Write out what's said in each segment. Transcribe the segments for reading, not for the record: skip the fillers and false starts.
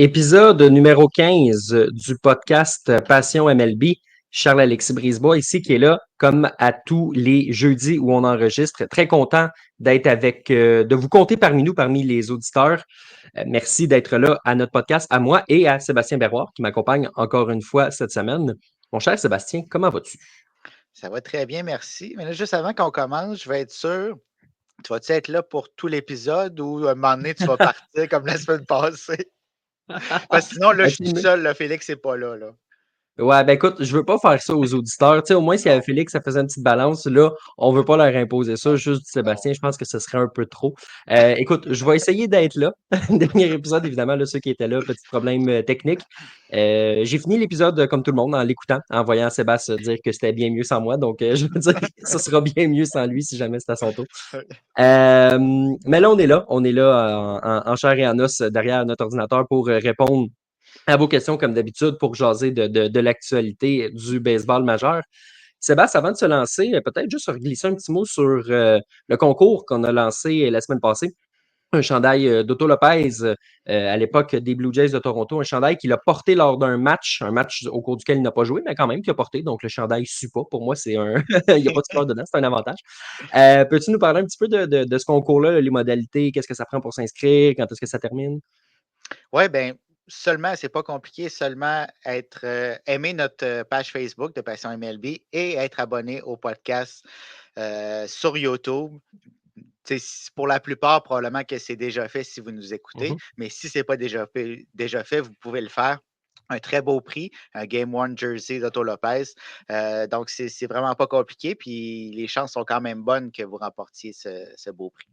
Épisode numéro 15 du podcast Passion MLB. Charles-Alexis Brisebois ici qui est là comme à tous les jeudis où on enregistre. Très content d'être de vous compter parmi nous, parmi les auditeurs. Merci d'être là à notre podcast, à moi et à Sébastien Berroir qui m'accompagne encore une fois cette semaine. Mon cher Sébastien, comment vas-tu? Ça va très bien, merci. Mais là, juste avant qu'on commence, je vais être sûr, tu vas-tu être là pour tout l'épisode ou à un moment donné, tu vas partir comme la semaine passée? Parce que sinon, là, je suis seul, là, Félix n'est pas là, là. Ouais, ben écoute, je veux pas faire ça aux auditeurs. Tu sais, au moins, s'il y avait Non, Félix, ça faisait une petite balance. Là, on veut pas leur imposer ça. non, Juste non. Sébastien, je pense que ce serait un peu trop. Écoute, je vais essayer d'être là. Dernier épisode, évidemment, là, ceux qui étaient là, petit problème technique. J'ai fini l'épisode comme tout le monde en l'écoutant, en voyant Sébastien dire que c'était bien mieux sans moi. Donc, je veux dire que ça sera bien mieux sans lui si jamais c'est à son tour. Mais là, on est là. On est là en chair et en os derrière notre ordinateur pour répondre à vos questions, comme d'habitude, pour jaser de l'actualité du baseball majeur. Sébastien, avant de se lancer, peut-être juste glisser un petit mot sur le concours qu'on a lancé la semaine passée. Un chandail d'Otto Lopez à l'époque des Blue Jays de Toronto, un chandail qu'il a porté lors d'un match, un match au cours duquel il n'a pas joué, mais quand même qu'il a porté. Donc, le chandail suit pas. Pour moi, c'est un. Il n'y a pas de sport dedans, c'est un avantage. Peux-tu nous parler un petit peu de ce concours-là, les modalités, qu'est-ce que ça prend pour s'inscrire, quand est-ce que ça termine? Oui, bien, seulement, c'est pas compliqué, seulement être aimer notre page Facebook de Passion MLB et être abonné au podcast sur YouTube. Pour la plupart, probablement que c'est déjà fait si vous nous écoutez, Mhm. mais si ce n'est pas déjà fait, vous pouvez le faire. Un très beau prix, un Game One Jersey d'Otto Lopez. Donc, c'est vraiment pas compliqué, puis les chances sont quand même bonnes que vous remportiez ce beau prix.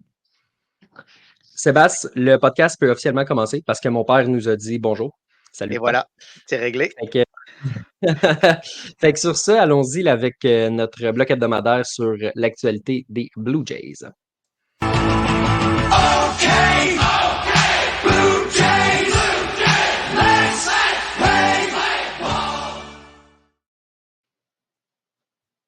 Sébastien, le podcast peut officiellement commencer parce que mon père nous a dit bonjour. Salut, Et papa. voilà, c'est réglé. Fait que, fait que sur ça, allons-y là, avec notre bloc hebdomadaire sur l'actualité des Blue Jays. Okay, Blue Jays, let's play ball.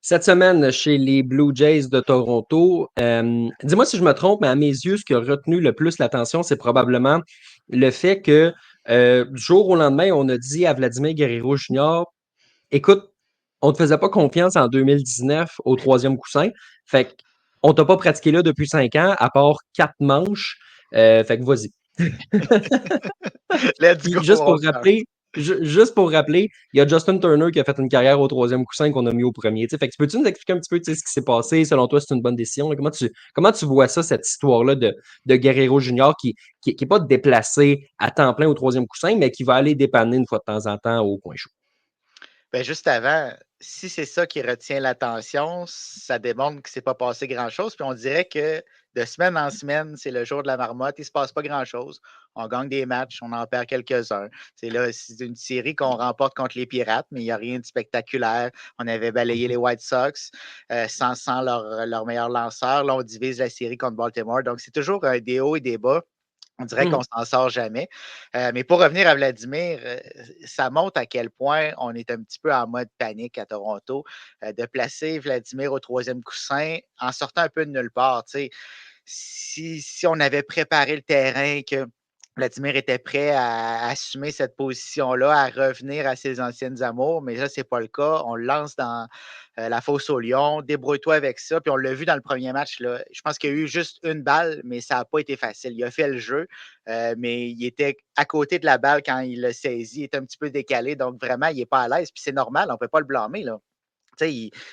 Cette semaine, chez les Blue Jays de Toronto, dis-moi si je me trompe, mais à mes yeux, ce qui a retenu le plus l'attention, c'est probablement le fait que du jour au lendemain, on a dit à Vladimir Guerrero Jr., écoute, on ne te faisait pas confiance en 2019 au troisième coussin. Fait qu'on t'a pas pratiqué là depuis 5 ans, à part 4 manches. Fait que vas-y. Let's Puis go, on start. juste pour rappeler, il y a Justin Turner qui a fait une carrière au troisième coussin qu'on a mis au premier. Fait que peux-tu nous expliquer un petit peu ce qui s'est passé? Selon toi, c'est une bonne décision? Comment tu vois ça, cette histoire-là de Guerrero Junior qui est pas déplacé à temps plein au troisième coussin, mais qui va aller dépanner une fois de temps en temps au coin chaud? Ben, juste avant, si c'est ça qui retient l'attention, ça démontre que c'est pas passé grand-chose. Puis on dirait que de semaine en semaine, c'est le jour de la marmotte, il se passe pas grand-chose. On gagne des matchs, on en perd quelques-uns. C'est là, c'est une série qu'on remporte contre les Pirates, mais il n'y a rien de spectaculaire. On avait balayé les White Sox sans leur meilleur lanceur. Là, on divise la série contre Baltimore. Donc, c'est toujours des hauts et des bas. On dirait qu'on Mhm. s'en sort jamais. Mais pour revenir à Vladimir, ça montre à quel point on est un petit peu en mode panique à Toronto. De placer Vladimir au troisième coussin en sortant un peu de nulle part. Si on avait préparé le terrain, que Vladimir était prêt à assumer cette position-là, à revenir à ses anciennes amours, mais là, ce n'est pas le cas. On le lance dans la fosse au lion, débrouille-toi avec ça. Puis on l'a vu dans le premier match, là. Je pense qu'il y a eu juste une balle, mais ça n'a pas été facile. Il a fait le jeu, mais il était à côté de la balle quand il l'a saisi, il était un petit peu décalé, donc vraiment, il n'est pas à l'aise. Puis c'est normal, on ne peut pas le blâmer, là.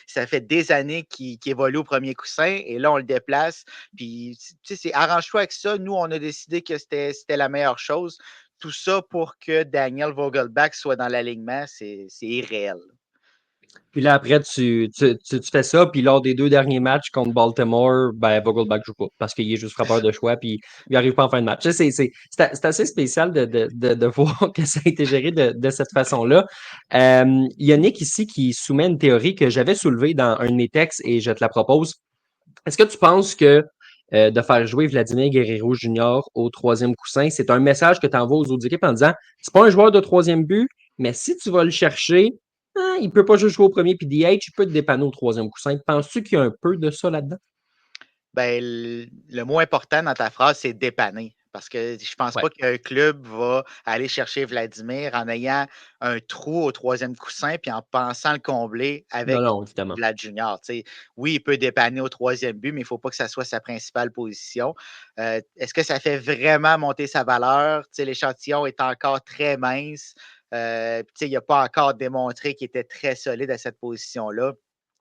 Ça fait des années qu'il évolue au premier coussin et là, on le déplace. Puis, c'est arrange-toi avec ça. Nous, on a décidé que c'était la meilleure chose. Tout ça pour que Daniel Vogelbach soit dans l'alignement, c'est irréel. Puis là, après, tu fais ça, puis lors des 2 derniers matchs contre Baltimore, ben, Vogelbach joue pas, parce qu'il est juste C'est frappeur ça. de choix, puis il arrive pas en fin de match. Tu sais, c'est assez spécial de voir que ça a été géré de cette façon-là. Il y a Nick ici qui soumet une théorie que j'avais soulevée dans un de mes textes, et je te la propose. Est-ce que tu penses que de faire jouer Vladimir Guerrero Jr. au troisième coussin, c'est un message que tu envoies aux autres équipes en disant, c'est pas un joueur de troisième but, mais si tu vas le chercher, il peut pas juste jouer au premier puis DH, il peut te dépanner au troisième coussin. Penses-tu qu'il y a un peu de ça là-dedans? Ben, le mot important dans ta phrase, c'est dépanner. Parce que je pense Ouais. pas qu'un club va aller chercher Vladimir en ayant un trou au troisième coussin puis en pensant le combler Non, avec non, évidemment. Vlad Junior. Tu sais, oui, il peut dépanner au troisième but, mais il ne faut pas que ça soit sa principale position. Est-ce que ça fait vraiment monter sa valeur? Tu sais, l'échantillon est encore très mince. Tu sais, il n'a pas encore démontré qu'il était très solide à cette position-là.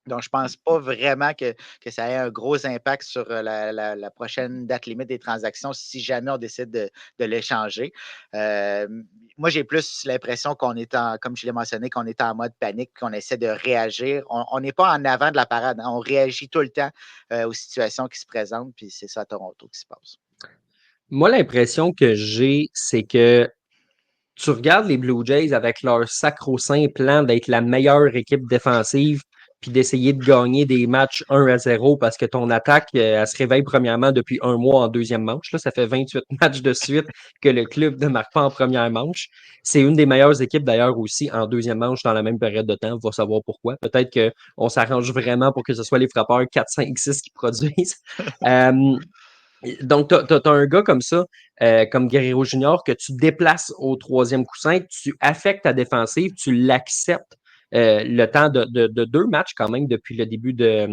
Donc, je ne pense pas vraiment que ça ait un gros impact sur la prochaine date limite des transactions si jamais on décide de l'échanger. Euh, Moi, j'ai plus l'impression qu'on est comme je l'ai mentionné, qu'on est en mode panique, qu'on essaie de réagir. On n'est pas en avant de la parade, hein. On réagit tout le temps aux situations qui se présentent, puis c'est ça à Toronto qui se passe. Moi, l'impression que j'ai, c'est que tu regardes les Blue Jays avec leur sacro-saint plan d'être la meilleure équipe défensive, puis d'essayer de gagner des matchs 1-0 parce que ton attaque, elle se réveille premièrement depuis un mois en deuxième manche. Là, ça fait 28 matchs de suite que le club ne marque pas en première manche. C'est une des meilleures équipes d'ailleurs aussi en deuxième manche dans la même période de temps. On va savoir pourquoi. Peut-être qu'on s'arrange vraiment pour que ce soit les frappeurs 4, 5, 6 qui produisent. Euh, donc, tu as un gars comme ça, comme Guerrero Junior, que tu déplaces au troisième coussin, tu affectes ta défensive, tu l'acceptes le temps de deux matchs quand même depuis le début de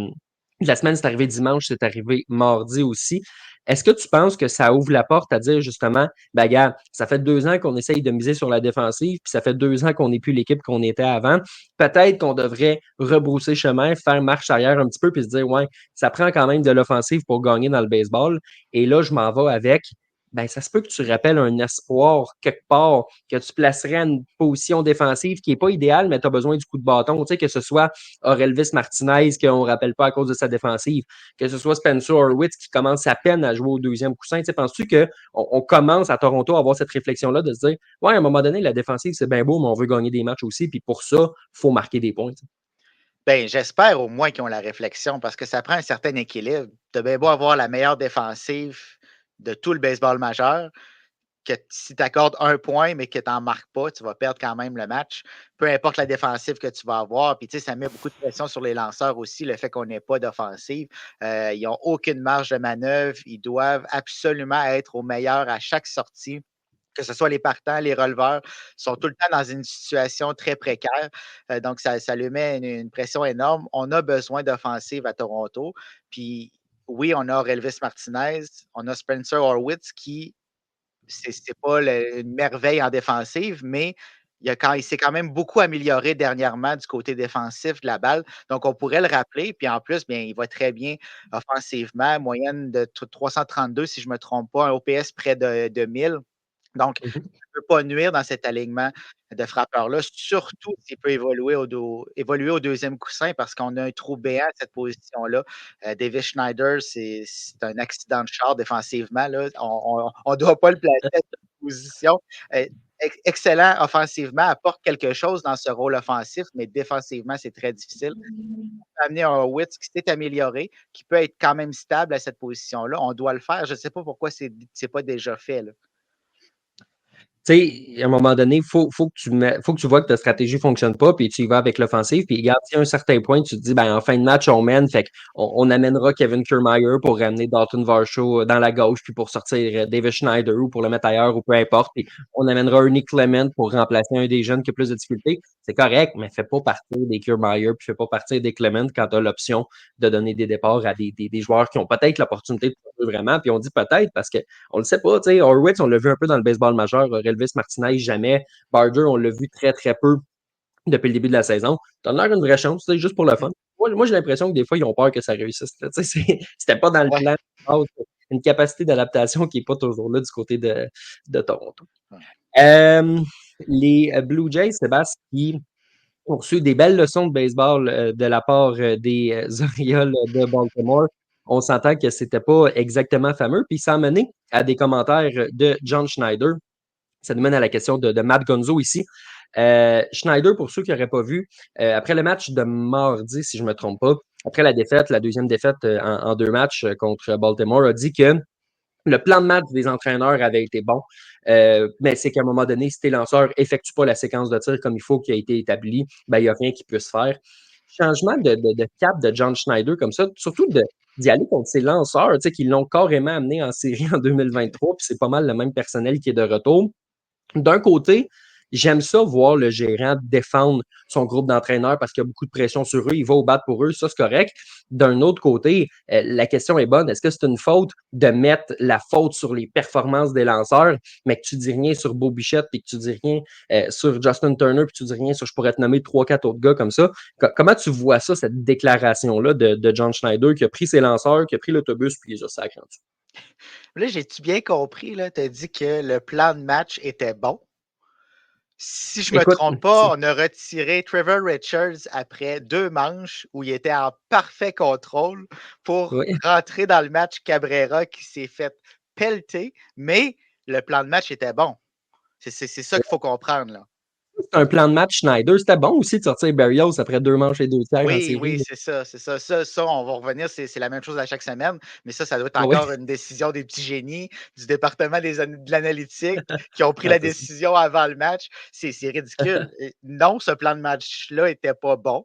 la semaine. C'est arrivé dimanche, c'est arrivé mardi aussi. Est-ce que tu penses que ça ouvre la porte à dire justement, ben gars, ça fait 2 ans qu'on essaye de miser sur la défensive, puis ça fait 2 ans qu'on n'est plus l'équipe qu'on était avant. Peut-être qu'on devrait rebrousser chemin, faire marche arrière un petit peu, puis se dire, ouais, ça prend quand même de l'offensive pour gagner dans le baseball. Et là, je m'en vais avec, ben, ça se peut que tu rappelles un espoir quelque part, que tu placerais à une position défensive qui n'est pas idéale, mais tu as besoin du coup de bâton. Tu sais, que ce soit Orelvis Martinez, qu'on ne rappelle pas à cause de sa défensive, que ce soit Spencer Horwitz qui commence à peine à jouer au deuxième coussin. Tu sais, penses-tu qu'on commence à Toronto à avoir cette réflexion-là de se dire, ouais, à un moment donné, la défensive, c'est bien beau, mais on veut gagner des matchs aussi, puis pour ça, il faut marquer des points. Tu sais. Ben, j'espère au moins qu'ils ont la réflexion parce que ça prend un certain équilibre. Tu as bien beau avoir la meilleure défensive de tout le baseball majeur, que si tu accordes un point, mais que tu n'en marques pas, tu vas perdre quand même le match. Peu importe la défensive que tu vas avoir. Puis, tu sais, ça met beaucoup de pression sur les lanceurs aussi, le fait qu'on n'ait pas d'offensive. Ils n'ont aucune marge de manœuvre. Ils doivent absolument être au meilleur à chaque sortie. Que ce soit les partants, les releveurs, sont tout le temps dans une situation très précaire. Donc, ça lui met une pression énorme. On a besoin d'offensive à Toronto. Puis, oui, on a Elvis Martinez, on a Spencer Horwitz qui c'est pas une merveille en défensive, mais il s'est quand même beaucoup amélioré dernièrement du côté défensif de la balle. Donc, on pourrait le rappeler. Puis en plus, bien, il va très bien offensivement, moyenne de 332, si je ne me trompe pas, un OPS près de 1000. Donc, Mhm. ça ne peut pas nuire dans cet alignement de frappeurs-là, surtout s'il peut évoluer au deuxième coussin parce qu'on a un trou béant à cette position-là. David Schneider, c'est un accident de char défensivement. Là. On ne doit pas le placer à cette position. Euh, Excellent offensivement, apporte quelque chose dans ce rôle offensif, mais défensivement, c'est très difficile. Amener un Witz qui s'est amélioré, qui peut être quand même stable à cette position-là, on doit le faire. Je ne sais pas pourquoi ce n'est pas déjà fait. Là. Tu sais, à un moment donné, faut que tu vois que ta stratégie fonctionne pas, puis tu y vas avec l'offensive. Puis, regarde, si à un certain point, tu te dis, ben, en fin de match, on mène, fait qu'on amènera Kevin Kiermaier pour ramener Dalton Varsho dans la gauche, puis pour sortir David Schneider ou pour le mettre ailleurs ou peu importe. Puis, on amènera Ernie Clement pour remplacer un des jeunes qui a plus de difficultés. C'est correct, mais fais pas partir des Kiermaier, puis fais pas partir des Clement quand tu as l'option de donner des départs à des joueurs qui ont peut-être l'opportunité de produire vraiment. Puis, on dit peut-être parce que on le sait pas, tu sais, Horwitz, on l'a vu un peu dans le baseball majeur, Relvis Martinez, jamais. Barger, on l'a vu très, très peu depuis le début de la saison. T'en as une vraie chance, tu sais, juste pour le fun. Moi j'ai l'impression que des fois, ils ont peur que ça réussisse. Tu sais, c'était pas dans le Ouais. plan. Une capacité d'adaptation qui n'est pas toujours là du côté de Toronto. Euh, les Blue Jays, Sébastien, qui ont reçu des belles leçons de baseball de la part des Orioles de Baltimore. On s'entend que c'était pas exactement fameux. Puis ça a mené à des commentaires de John Schneider. Ça nous mène à la question de Matt Gonzo ici. Schneider, pour ceux qui n'auraient pas vu, après le match de mardi, si je ne me trompe pas, après la défaite, la deuxième défaite en deux matchs contre Baltimore, a dit que le plan de match des entraîneurs avait été bon, mais c'est qu'à un moment donné, si tes lanceurs n'effectuent pas la séquence de tir comme il faut qui a été établie, ben, il n'y a rien qui puisse faire. changement de cap de John Schneider comme ça, surtout d'y aller contre ses lanceurs, tu sais, qui l'ont carrément amené en série en 2023, puis c'est pas mal le même personnel qui est de retour. D'un côté, j'aime ça voir le gérant défendre son groupe d'entraîneurs parce qu'il y a beaucoup de pression sur eux, il va au bat pour eux, ça c'est correct. D'un autre côté, la question est bonne, est-ce que c'est une faute de mettre la faute sur les performances des lanceurs, mais que tu dis rien sur Beau Bichette, puis que tu dis rien sur Justin Turner, puis tu dis rien sur, je pourrais te nommer 3-4 autres gars comme ça. Comment tu vois ça, cette déclaration-là de John Schneider qui a pris ses lanceurs, qui a pris l'autobus, puis les a sacrés en dessous? Là, j'ai-tu bien compris, là, tu as dit que le plan de match était bon. Si je me Écoute, trompe pas, on a retiré Trevor Richards après 2 manches où il était en parfait contrôle pour oui. rentrer dans le match Cabrera qui s'est fait pelleter, mais le plan de match était bon. C'est ça qu'il faut comprendre, là. C'est un plan de match Schneider. C'était bon aussi de sortir Berrios après 2 manches et 2 tiers en Oui, série. oui, c'est ça, c'est ça. Ça, on va revenir, c'est la même chose à chaque semaine, mais ça doit être Oui, encore une décision des petits génies du département de l'analytique qui ont pris ah, la c'est ça. décision avant le match. C'est ridicule. Et non, ce plan de match-là était pas bon.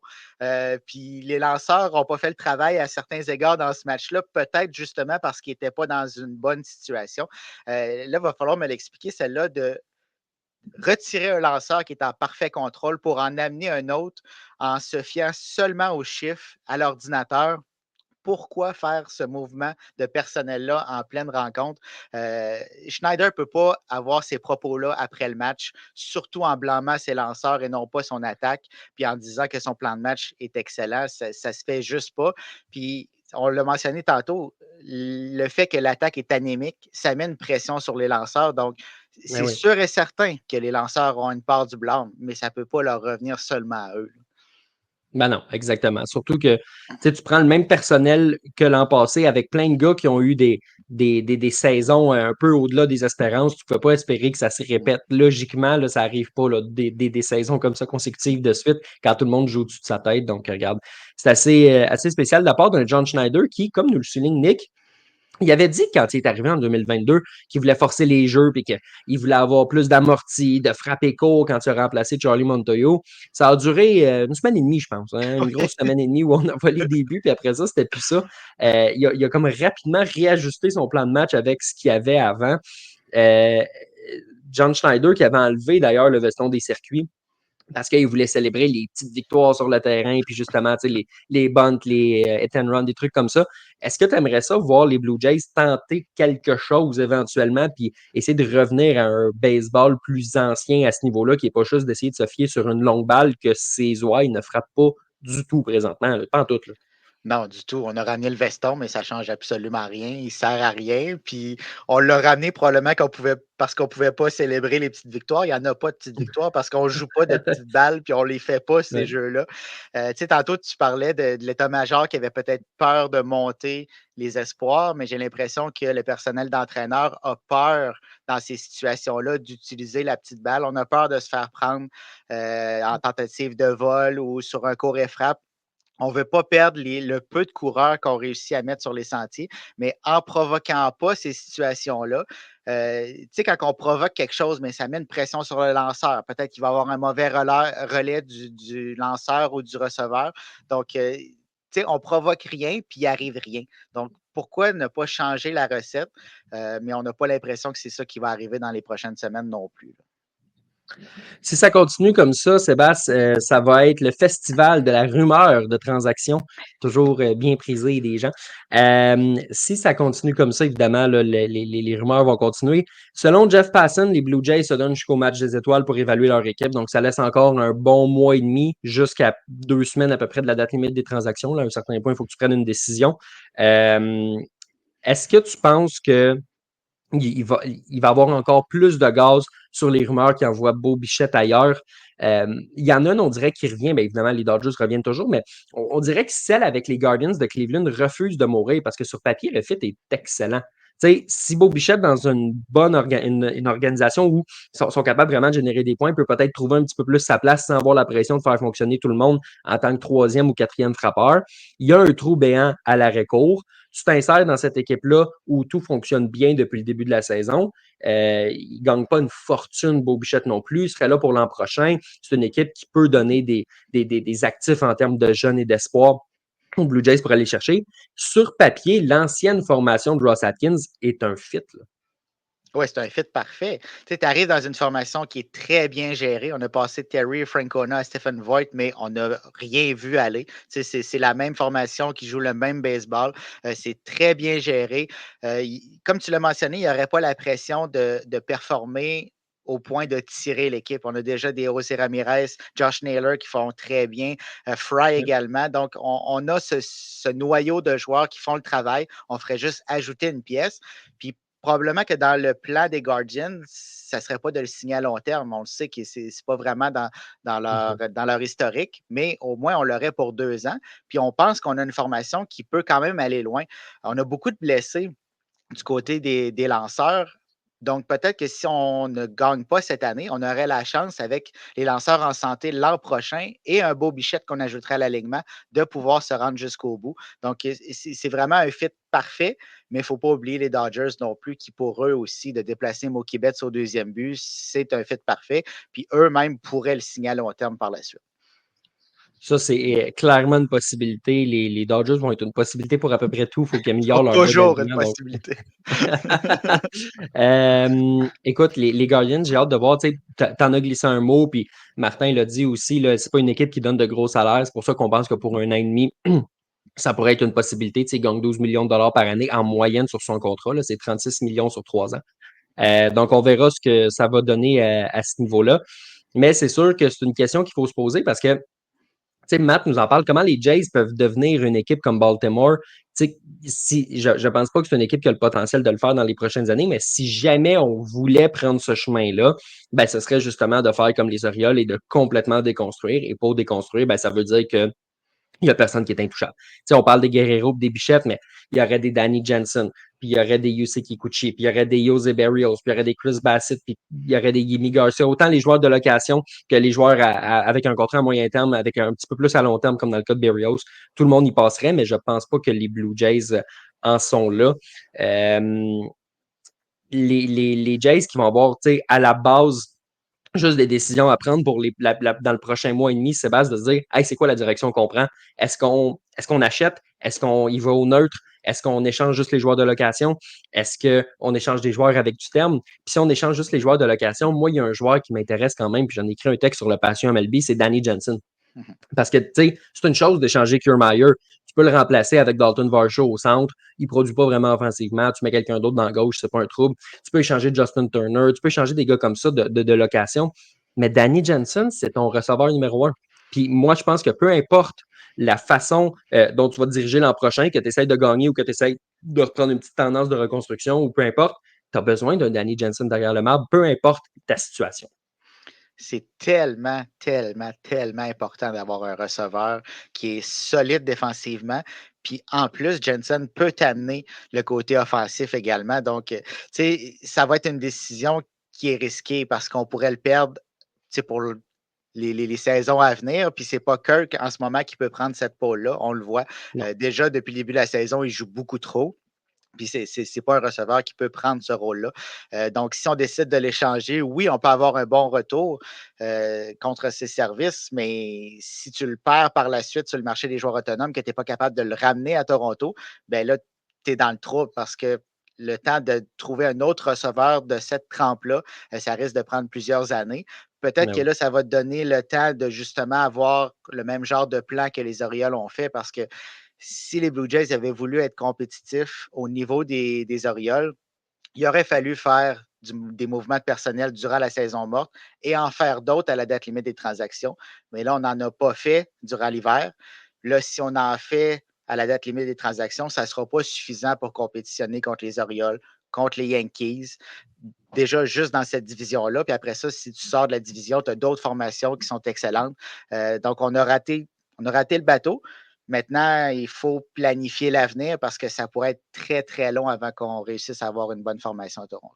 Puis les lanceurs n'ont pas fait le travail à certains égards dans ce match-là, peut-être justement parce qu'ils n'étaient pas dans une bonne situation. Là, il va falloir me l'expliquer, celle-là de retirer un lanceur qui est en parfait contrôle pour en amener un autre en se fiant seulement aux chiffres, à l'ordinateur. Pourquoi faire ce mouvement de personnel-là en pleine rencontre? Schneider ne peut pas avoir ces propos-là après le match, surtout en blâmant ses lanceurs et non pas son attaque, puis en disant que son plan de match est excellent. Ça ne se fait juste pas. Puis, on l'a mentionné tantôt, le fait que l'attaque est anémique, ça met une pression sur les lanceurs. Donc, Ben c'est oui. sûr et certain que les lanceurs ont une part du blâme, mais ça ne peut pas leur revenir seulement à eux. Ben non, exactement. Surtout que tu prends le même personnel que l'an passé avec plein de gars qui ont eu des saisons un peu au-delà des espérances. Tu ne peux pas espérer que ça se répète. Logiquement, là, ça n'arrive pas là, des saisons comme ça consécutives de suite quand tout le monde joue au-dessus de sa tête. Donc, regarde, c'est assez spécial de la part d'un John Schneider qui, comme nous le souligne Nick, il avait dit quand il est arrivé en 2022 qu'il voulait forcer les jeux et qu'il voulait avoir plus d'amorti, de frapper court quand il a remplacé Charlie Montoyo. Ça a duré une semaine et demie, je pense. Hein, une grosse semaine et demie où on a volé les buts, puis après ça, c'était plus ça. Il a comme rapidement réajusté son plan de match avec ce qu'il y avait avant. Euh, John Schneider qui avait enlevé d'ailleurs le veston des circuits parce qu'il voulait célébrer les petites victoires sur le terrain, puis justement, les bunts, les hit and run, des trucs comme ça. Est-ce que tu aimerais ça voir les Blue Jays tenter quelque chose éventuellement, puis essayer de revenir à un baseball plus ancien à ce niveau-là, qui n'est pas juste d'essayer de se fier sur une longue balle que ses ouailles ne frappent pas du tout présentement, là, pas en tout. Là. Non, du tout. On a ramené le veston, mais ça ne change absolument rien. Il ne sert à rien. Puis on l'a ramené probablement parce qu'on ne pouvait pas célébrer les petites victoires. Il n'y en a pas de petites victoires parce qu'on ne joue pas de petites balles puis on ne les fait pas, ces Ouais. jeux-là. Tu sais, tantôt, tu parlais de l'état-major qui avait peut-être peur de monter les espoirs, mais j'ai l'impression que le personnel d'entraîneur a peur dans ces situations-là d'utiliser la petite balle. On a peur de se faire prendre en tentative de vol ou sur un court et frappe. On ne veut pas perdre le peu de coureurs qu'on réussit à mettre sur les sentiers, mais en provoquant pas ces situations-là, tu sais, quand on provoque quelque chose, mais ça met une pression sur le lanceur. Peut-être qu'il va avoir un mauvais relais du lanceur ou du receveur. Donc, tu sais, on provoque rien, puis il arrive rien. Donc, pourquoi ne pas changer la recette? Mais on n'a pas l'impression que c'est ça qui va arriver dans les prochaines semaines non plus. Là. Si ça continue comme ça, Sébastien, ça va être le festival de la rumeur de transactions, toujours bien prisé des gens. Si ça continue comme ça, évidemment, là, les rumeurs vont continuer. Selon Jeff Passan, les Blue Jays se donnent jusqu'au match des étoiles pour évaluer leur équipe. Donc, ça laisse encore un bon mois et demi jusqu'à 2 semaines à peu près de la date limite des transactions. Là, à un certain point, il faut que tu prennes une décision. Est-ce que tu penses que il va avoir encore plus de gaz sur les rumeurs qui envoient Beau Bichette ailleurs. Il y en a un, on dirait, qui revient. Bien évidemment, les Dodgers reviennent toujours, mais on dirait que celle avec les Guardians de Cleveland refuse de mourir parce que sur papier, le fit est excellent. Tu sais, si Beau Bichette, dans une bonne une organisation où ils sont capables vraiment de générer des points, peut peut-être trouver un petit peu plus sa place sans avoir la pression de faire fonctionner tout le monde en tant que troisième ou quatrième frappeur. Il y a un trou béant à l'arrêt court. Tu t'insères dans cette équipe-là où tout fonctionne bien depuis le début de la saison. Il ne gagne pas une fortune, Bo Bichette non plus. Il serait là pour l'an prochain. C'est une équipe qui peut donner des actifs en termes de jeunes et d'espoir aux Blue Jays pour aller chercher. Sur papier, l'ancienne formation de Ross Atkins est un fit. Oui, c'est un fit parfait. Tu arrives dans une formation qui est très bien gérée. On a passé Terry Francona à Stephen Voigt, mais on n'a rien vu aller. C'est la même formation qui joue le même baseball. C'est très bien géré. Comme tu l'as mentionné, il n'y aurait pas la pression de performer au point de tirer l'équipe. On a déjà des José Ramirez, Josh Naylor qui font très bien, Fry également. Donc, on a ce noyau de joueurs qui font le travail. On ferait juste ajouter une pièce. Puis, probablement que dans le plan des Guardians, ça ne serait pas de le signer à long terme. On le sait que ce n'est pas vraiment dans leur historique, mais au moins, on l'aurait pour 2 ans. Puis on pense qu'on a une formation qui peut quand même aller loin. On a beaucoup de blessés du côté des lanceurs. Donc, peut-être que si on ne gagne pas cette année, on aurait la chance, avec les lanceurs en santé l'an prochain et un beau Bichette qu'on ajouterait à l'alignement, de pouvoir se rendre jusqu'au bout. Donc, c'est vraiment un fit parfait, mais il ne faut pas oublier les Dodgers non plus, qui pour eux aussi, de déplacer Mookie Betts au deuxième but, c'est un fit parfait. Puis eux-mêmes pourraient le signer à long terme par la suite. Ça, c'est clairement une possibilité. Les Dodgers vont être une possibilité pour à peu près tout. Il faut qu'ils améliorent leur voie Toujours une d'alignement. Donc... possibilité. Écoute, les Guardians, j'ai hâte de voir. Tu en as glissé un mot, puis Martin l'a dit aussi, c'est pas une équipe qui donne de gros salaires. C'est pour ça qu'on pense que pour 1 an et demi, ça pourrait être une possibilité. Il gagne 12 millions de dollars par année en moyenne sur son contrat. Là, c'est 36 millions sur 3 ans. Donc, on verra ce que ça va donner à ce niveau-là. Mais c'est sûr que c'est une question qu'il faut se poser parce que Matt nous en parle, comment les Jays peuvent devenir une équipe comme Baltimore. Je ne pense pas que c'est une équipe qui a le potentiel de le faire dans les prochaines années, mais si jamais on voulait prendre ce chemin-là, ben, ce serait justement de faire comme les Orioles et de complètement déconstruire. Et pour déconstruire, ben, ça veut dire que il n'y a personne qui est intouchable. On parle des Guerrero et des Bichette, mais il y aurait des Danny Jensen, puis il y aurait des Yusei Kikuchi, puis il y aurait des Jose Berrios, puis il y aurait des Chris Bassett, puis il y aurait des Yimi Garcia. Autant les joueurs de location que les joueurs avec un contrat à moyen terme, avec un petit peu plus à long terme, comme dans le cas de Berrios. Tout le monde y passerait, mais je ne pense pas que les Blue Jays en sont là. Les Jays qui vont avoir, à la base, juste des décisions à prendre pour dans le prochain mois et demi, Sébastien, de se dire hey, c'est quoi la direction qu'on prend? Est-ce qu'on achète? Est-ce qu'on y va au neutre? Est-ce qu'on échange juste les joueurs de location? Est-ce qu'on échange des joueurs avec du terme? Puis si on échange juste les joueurs de location, moi, il y a un joueur qui m'intéresse quand même, puis j'en ai écrit un texte sur le Passion MLB, c'est Danny Jensen. Parce que, tu sais, c'est une chose d'échanger Kiermaier. Tu peux le remplacer avec Dalton Varsho au centre. Il ne produit pas vraiment offensivement. Tu mets quelqu'un d'autre dans la gauche, c'est pas un trouble. Tu peux échanger Justin Turner. Tu peux échanger des gars comme ça de location. Mais Danny Jensen, c'est ton receveur numéro 1. Puis moi, je pense que peu importe la façon dont tu vas te diriger l'an prochain, que tu essaies de gagner ou que tu essaies de reprendre une petite tendance de reconstruction ou peu importe, tu as besoin d'un Danny Jensen derrière le marbre, peu importe ta situation. C'est tellement, tellement, tellement important d'avoir un receveur qui est solide défensivement. Puis en plus, Jensen peut t'amener le côté offensif également. Donc, tu sais, ça va être une décision qui est risquée parce qu'on pourrait le perdre pour les saisons à venir. Puis c'est pas Kirk en ce moment qui peut prendre cette pôle-là. On le voit. Déjà, depuis le début de la saison, il joue beaucoup trop. Puis c'est pas un receveur qui peut prendre ce rôle-là. Donc, si on décide de l'échanger, oui, on peut avoir un bon retour contre ses services, mais si tu le perds par la suite sur le marché des joueurs autonomes, que tu n'es pas capable de le ramener à Toronto, bien là, tu es dans le trouble parce que le temps de trouver un autre receveur de cette trempe-là, ça risque de prendre plusieurs années. Peut-être que là, ça va te donner le temps de justement avoir le même genre de plan que les Orioles ont fait parce que si les Blue Jays avaient voulu être compétitifs au niveau des Orioles, il aurait fallu faire des mouvements de personnel durant la saison morte et en faire d'autres à la date limite des transactions. Mais là, on n'en a pas fait durant l'hiver. Là, si on en fait à la date limite des transactions, ça ne sera pas suffisant pour compétitionner contre les Orioles, contre les Yankees. Déjà, juste dans cette division-là. Puis après ça, si tu sors de la division, tu as d'autres formations qui sont excellentes. Donc, on a raté le bateau. Maintenant, il faut planifier l'avenir parce que ça pourrait être très, très long avant qu'on réussisse à avoir une bonne formation à Toronto.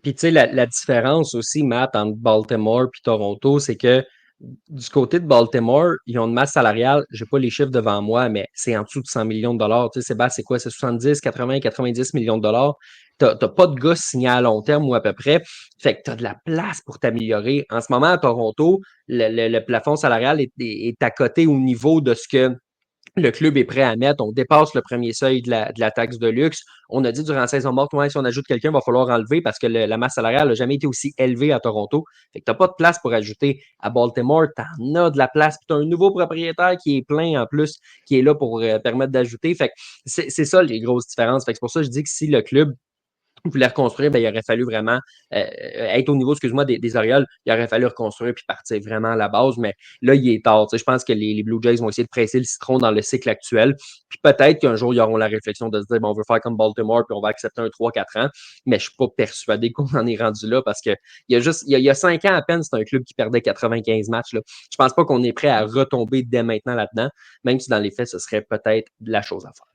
Puis, tu sais, la différence aussi, Matt, entre Baltimore et Toronto, c'est que du côté de Baltimore, ils ont une masse salariale, je n'ai pas les chiffres devant moi, mais c'est en dessous de 100 millions de dollars. Tu sais, Sébastien, c'est quoi? C'est 70, 80, 90 millions de dollars. t'as pas de gars signés à long terme ou à peu près. Fait que tu as de la place pour t'améliorer. En ce moment, à Toronto, le plafond salarial est à côté au niveau de ce que le club est prêt à mettre. On dépasse le premier seuil de la taxe de luxe. On a dit durant la saison morte, ouais, si on ajoute quelqu'un, il va falloir enlever parce que la masse salariale n'a jamais été aussi élevée à Toronto. Fait que tu n'as pas de place pour ajouter. À Baltimore, tu en as de la place. Tu as un nouveau propriétaire qui est plein en plus, qui est là pour permettre d'ajouter. Fait que c'est ça les grosses différences. Fait que c'est pour ça que je dis que si le club voulait reconstruire, ben, il aurait fallu vraiment être au niveau, excuse-moi, des Orioles. Il aurait fallu reconstruire puis partir vraiment à la base. Mais là, il est tard. Je pense que les Blue Jays vont essayer de presser le citron dans le cycle actuel. Puis peut-être qu'un jour, ils auront la réflexion de se dire, bon, on veut faire comme Baltimore puis on va accepter un 3-4 ans. Mais je ne suis pas persuadé qu'on en est rendu là parce que il y a 5 ans à peine, c'est un club qui perdait 95 matchs. Là. Je pense pas qu'on est prêt à retomber dès maintenant là-dedans, même si dans les faits, ce serait peut-être la chose à faire.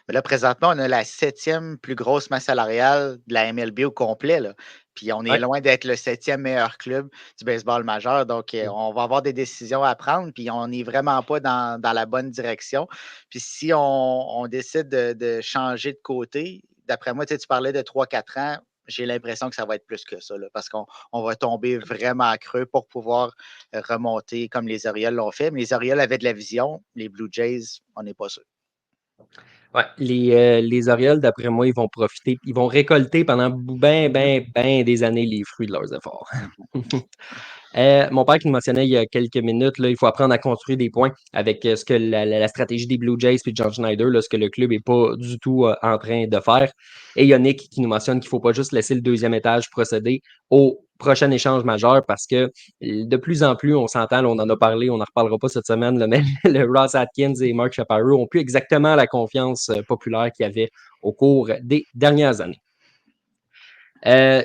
Mais là, présentement, on a la 7e plus grosse masse salariale de la MLB au complet, là. Puis on est Ouais. loin d'être le 7e meilleur club du baseball majeur. Donc, on va avoir des décisions à prendre, puis on n'est vraiment pas dans la bonne direction. Puis si on décide de changer de côté, d'après moi, tu sais, tu parlais de 3-4 ans, j'ai l'impression que ça va être plus que ça, là, parce qu'on va tomber vraiment creux pour pouvoir remonter comme les Orioles l'ont fait. Mais les Orioles avaient de la vision, les Blue Jays, on n'est pas sûr. Ouais, les Orioles, d'après moi, ils vont profiter, ils vont récolter pendant ben des années les fruits de leurs efforts. Mhm. Mon père qui nous mentionnait il y a quelques minutes, là, il faut apprendre à construire des points avec ce que la stratégie des Blue Jays et John Schneider, là, ce que le club n'est pas du tout en train de faire. Et il y a Nick qui nous mentionne qu'il ne faut pas juste laisser le deuxième étage procéder au prochain échange majeur parce que de plus en plus, on s'entend, on en a parlé, on n'en reparlera pas cette semaine, là, mais le Ross Atkins et Mark Shapiro ont plus exactement la confiance populaire qu'il y avait au cours des dernières années.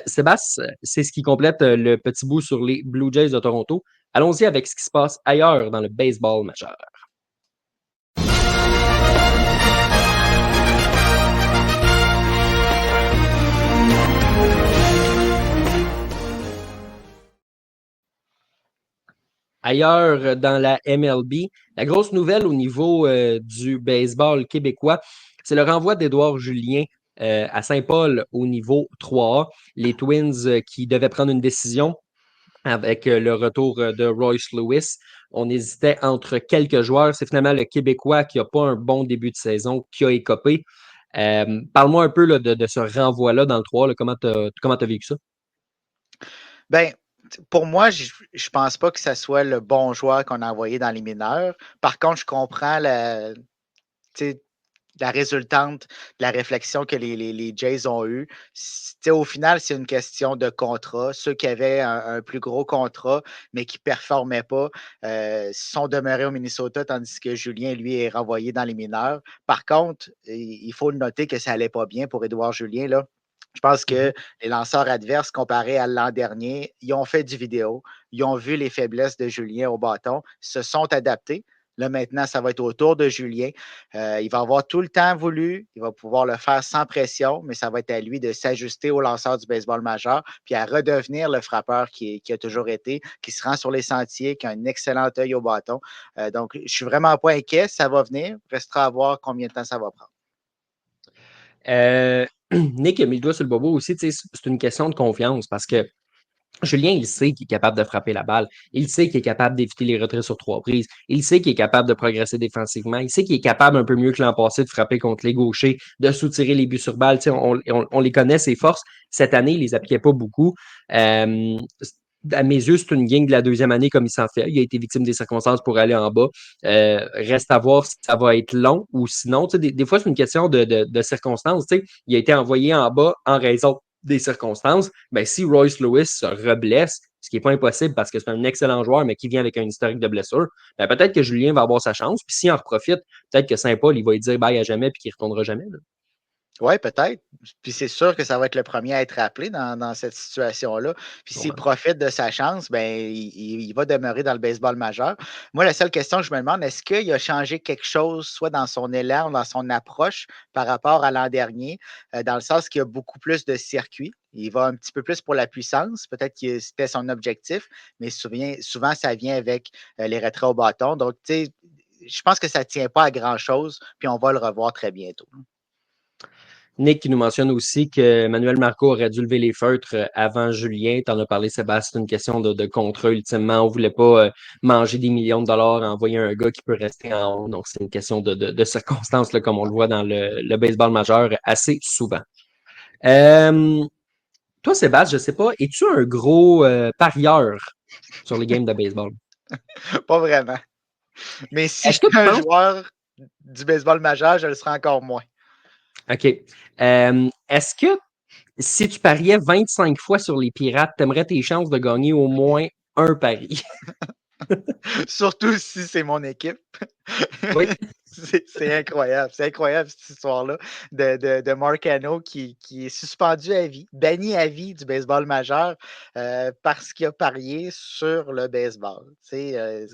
Sébastien, c'est ce qui complète le petit bout sur les Blue Jays de Toronto. Allons-y avec ce qui se passe ailleurs dans le baseball majeur. Ailleurs dans la MLB, la grosse nouvelle au niveau du baseball québécois, c'est le renvoi d'Édouard Julien à Saint-Paul au niveau 3A. Les Twins qui devaient prendre une décision avec le retour de Royce Lewis. On hésitait entre quelques joueurs. C'est finalement le Québécois qui n'a pas un bon début de saison qui a écopé. Parle-moi un peu là, de ce renvoi-là dans le 3. Là, comment tu as vécu ça? Ben, pour moi, je ne pense pas que ce soit le bon joueur qu'on a envoyé dans les mineurs. Par contre, je comprends tu sais, la résultante de la réflexion que les Jays ont eue. Au final, c'est une question de contrat. Ceux qui avaient un plus gros contrat, mais qui ne performaient pas, sont demeurés au Minnesota, tandis que Julien, lui, est renvoyé dans les mineurs. Par contre, il faut noter que ça n'allait pas bien pour Édouard Julien, là. Je pense que les lanceurs adverses, comparés à l'an dernier, ils ont fait du vidéo, ils ont vu les faiblesses de Julien au bâton, se sont adaptés. Là, maintenant, ça va être au tour de Julien. Il va avoir tout le temps voulu, il va pouvoir le faire sans pression, mais ça va être à lui de s'ajuster au lanceur du baseball majeur, puis à redevenir le frappeur qui a toujours été, qui se rend sur les sentiers, qui a un excellent œil au bâton. Donc, je ne suis vraiment pas inquiet, ça va venir. Restera à voir combien de temps ça va prendre. Nick a mis le doigt sur le bobo aussi. C'est une question de confiance parce que Julien, il sait qu'il est capable de frapper la balle. Il sait qu'il est capable d'éviter les retraits sur 3 prises. Il sait qu'il est capable de progresser défensivement. Il sait qu'il est capable un peu mieux que l'an passé de frapper contre les gauchers, de soutirer les buts sur balle. On les connaît, ses forces. Cette année, il ne les appliquait pas beaucoup. Euh, à mes yeux, c'est une gang de la deuxième année comme il s'en fait. Il a été victime des circonstances pour aller en bas. Reste à voir si ça va être long ou sinon. Des fois, c'est une question de circonstances. Il a été envoyé en bas en raison des circonstances. Ben, si Royce Lewis se reblesse, ce qui n'est pas impossible parce que c'est un excellent joueur, mais qui vient avec un historique de blessure, ben, peut-être que Julien va avoir sa chance. Puis s'il en profite, peut-être que Saint-Paul, il va lui dire bye à jamais puis qu'il ne retournera jamais. Là. Oui, peut-être. Puis c'est sûr que ça va être le premier à être appelé dans cette situation-là. Puis s'il Ouais. profite de sa chance, ben, il va demeurer dans le baseball majeur. Moi, la seule question que je me demande, est-ce qu'il a changé quelque chose, soit dans son élan ou dans son approche par rapport à l'an dernier, dans le sens qu'il y a beaucoup plus de circuits. Il va un petit peu plus pour la puissance. Peut-être que c'était son objectif, mais souvent, ça vient avec les retraits au bâton. Donc, tu sais, je pense que ça ne tient pas à grand-chose, puis on va le revoir très bientôt. Nick qui nous mentionne aussi que Manuel Marco aurait dû lever les feutres avant Julien. Tu en as parlé, Sébastien, c'est une question de contrat ultimement. On voulait pas manger des millions de dollars, envoyer un gars qui peut rester en haut. Donc, c'est une question de circonstances, là, comme on le voit dans le baseball majeur assez souvent. Euh, Toi, Sébastien, je sais pas, es-tu un gros parieur sur les games de baseball? Pas vraiment. Mais si Est-ce que j'étais tu un penses... joueur du baseball majeur, je le serais encore moins. OK. Est-ce que si tu pariais 25 fois sur les Pirates, t'aimerais tes chances de gagner au moins un pari? Surtout si c'est mon équipe. Oui. C'est incroyable. C'est incroyable cette histoire-là de Mark Hano qui est suspendu à vie, banni à vie du baseball majeur parce qu'il a parié sur le baseball. Tu sais,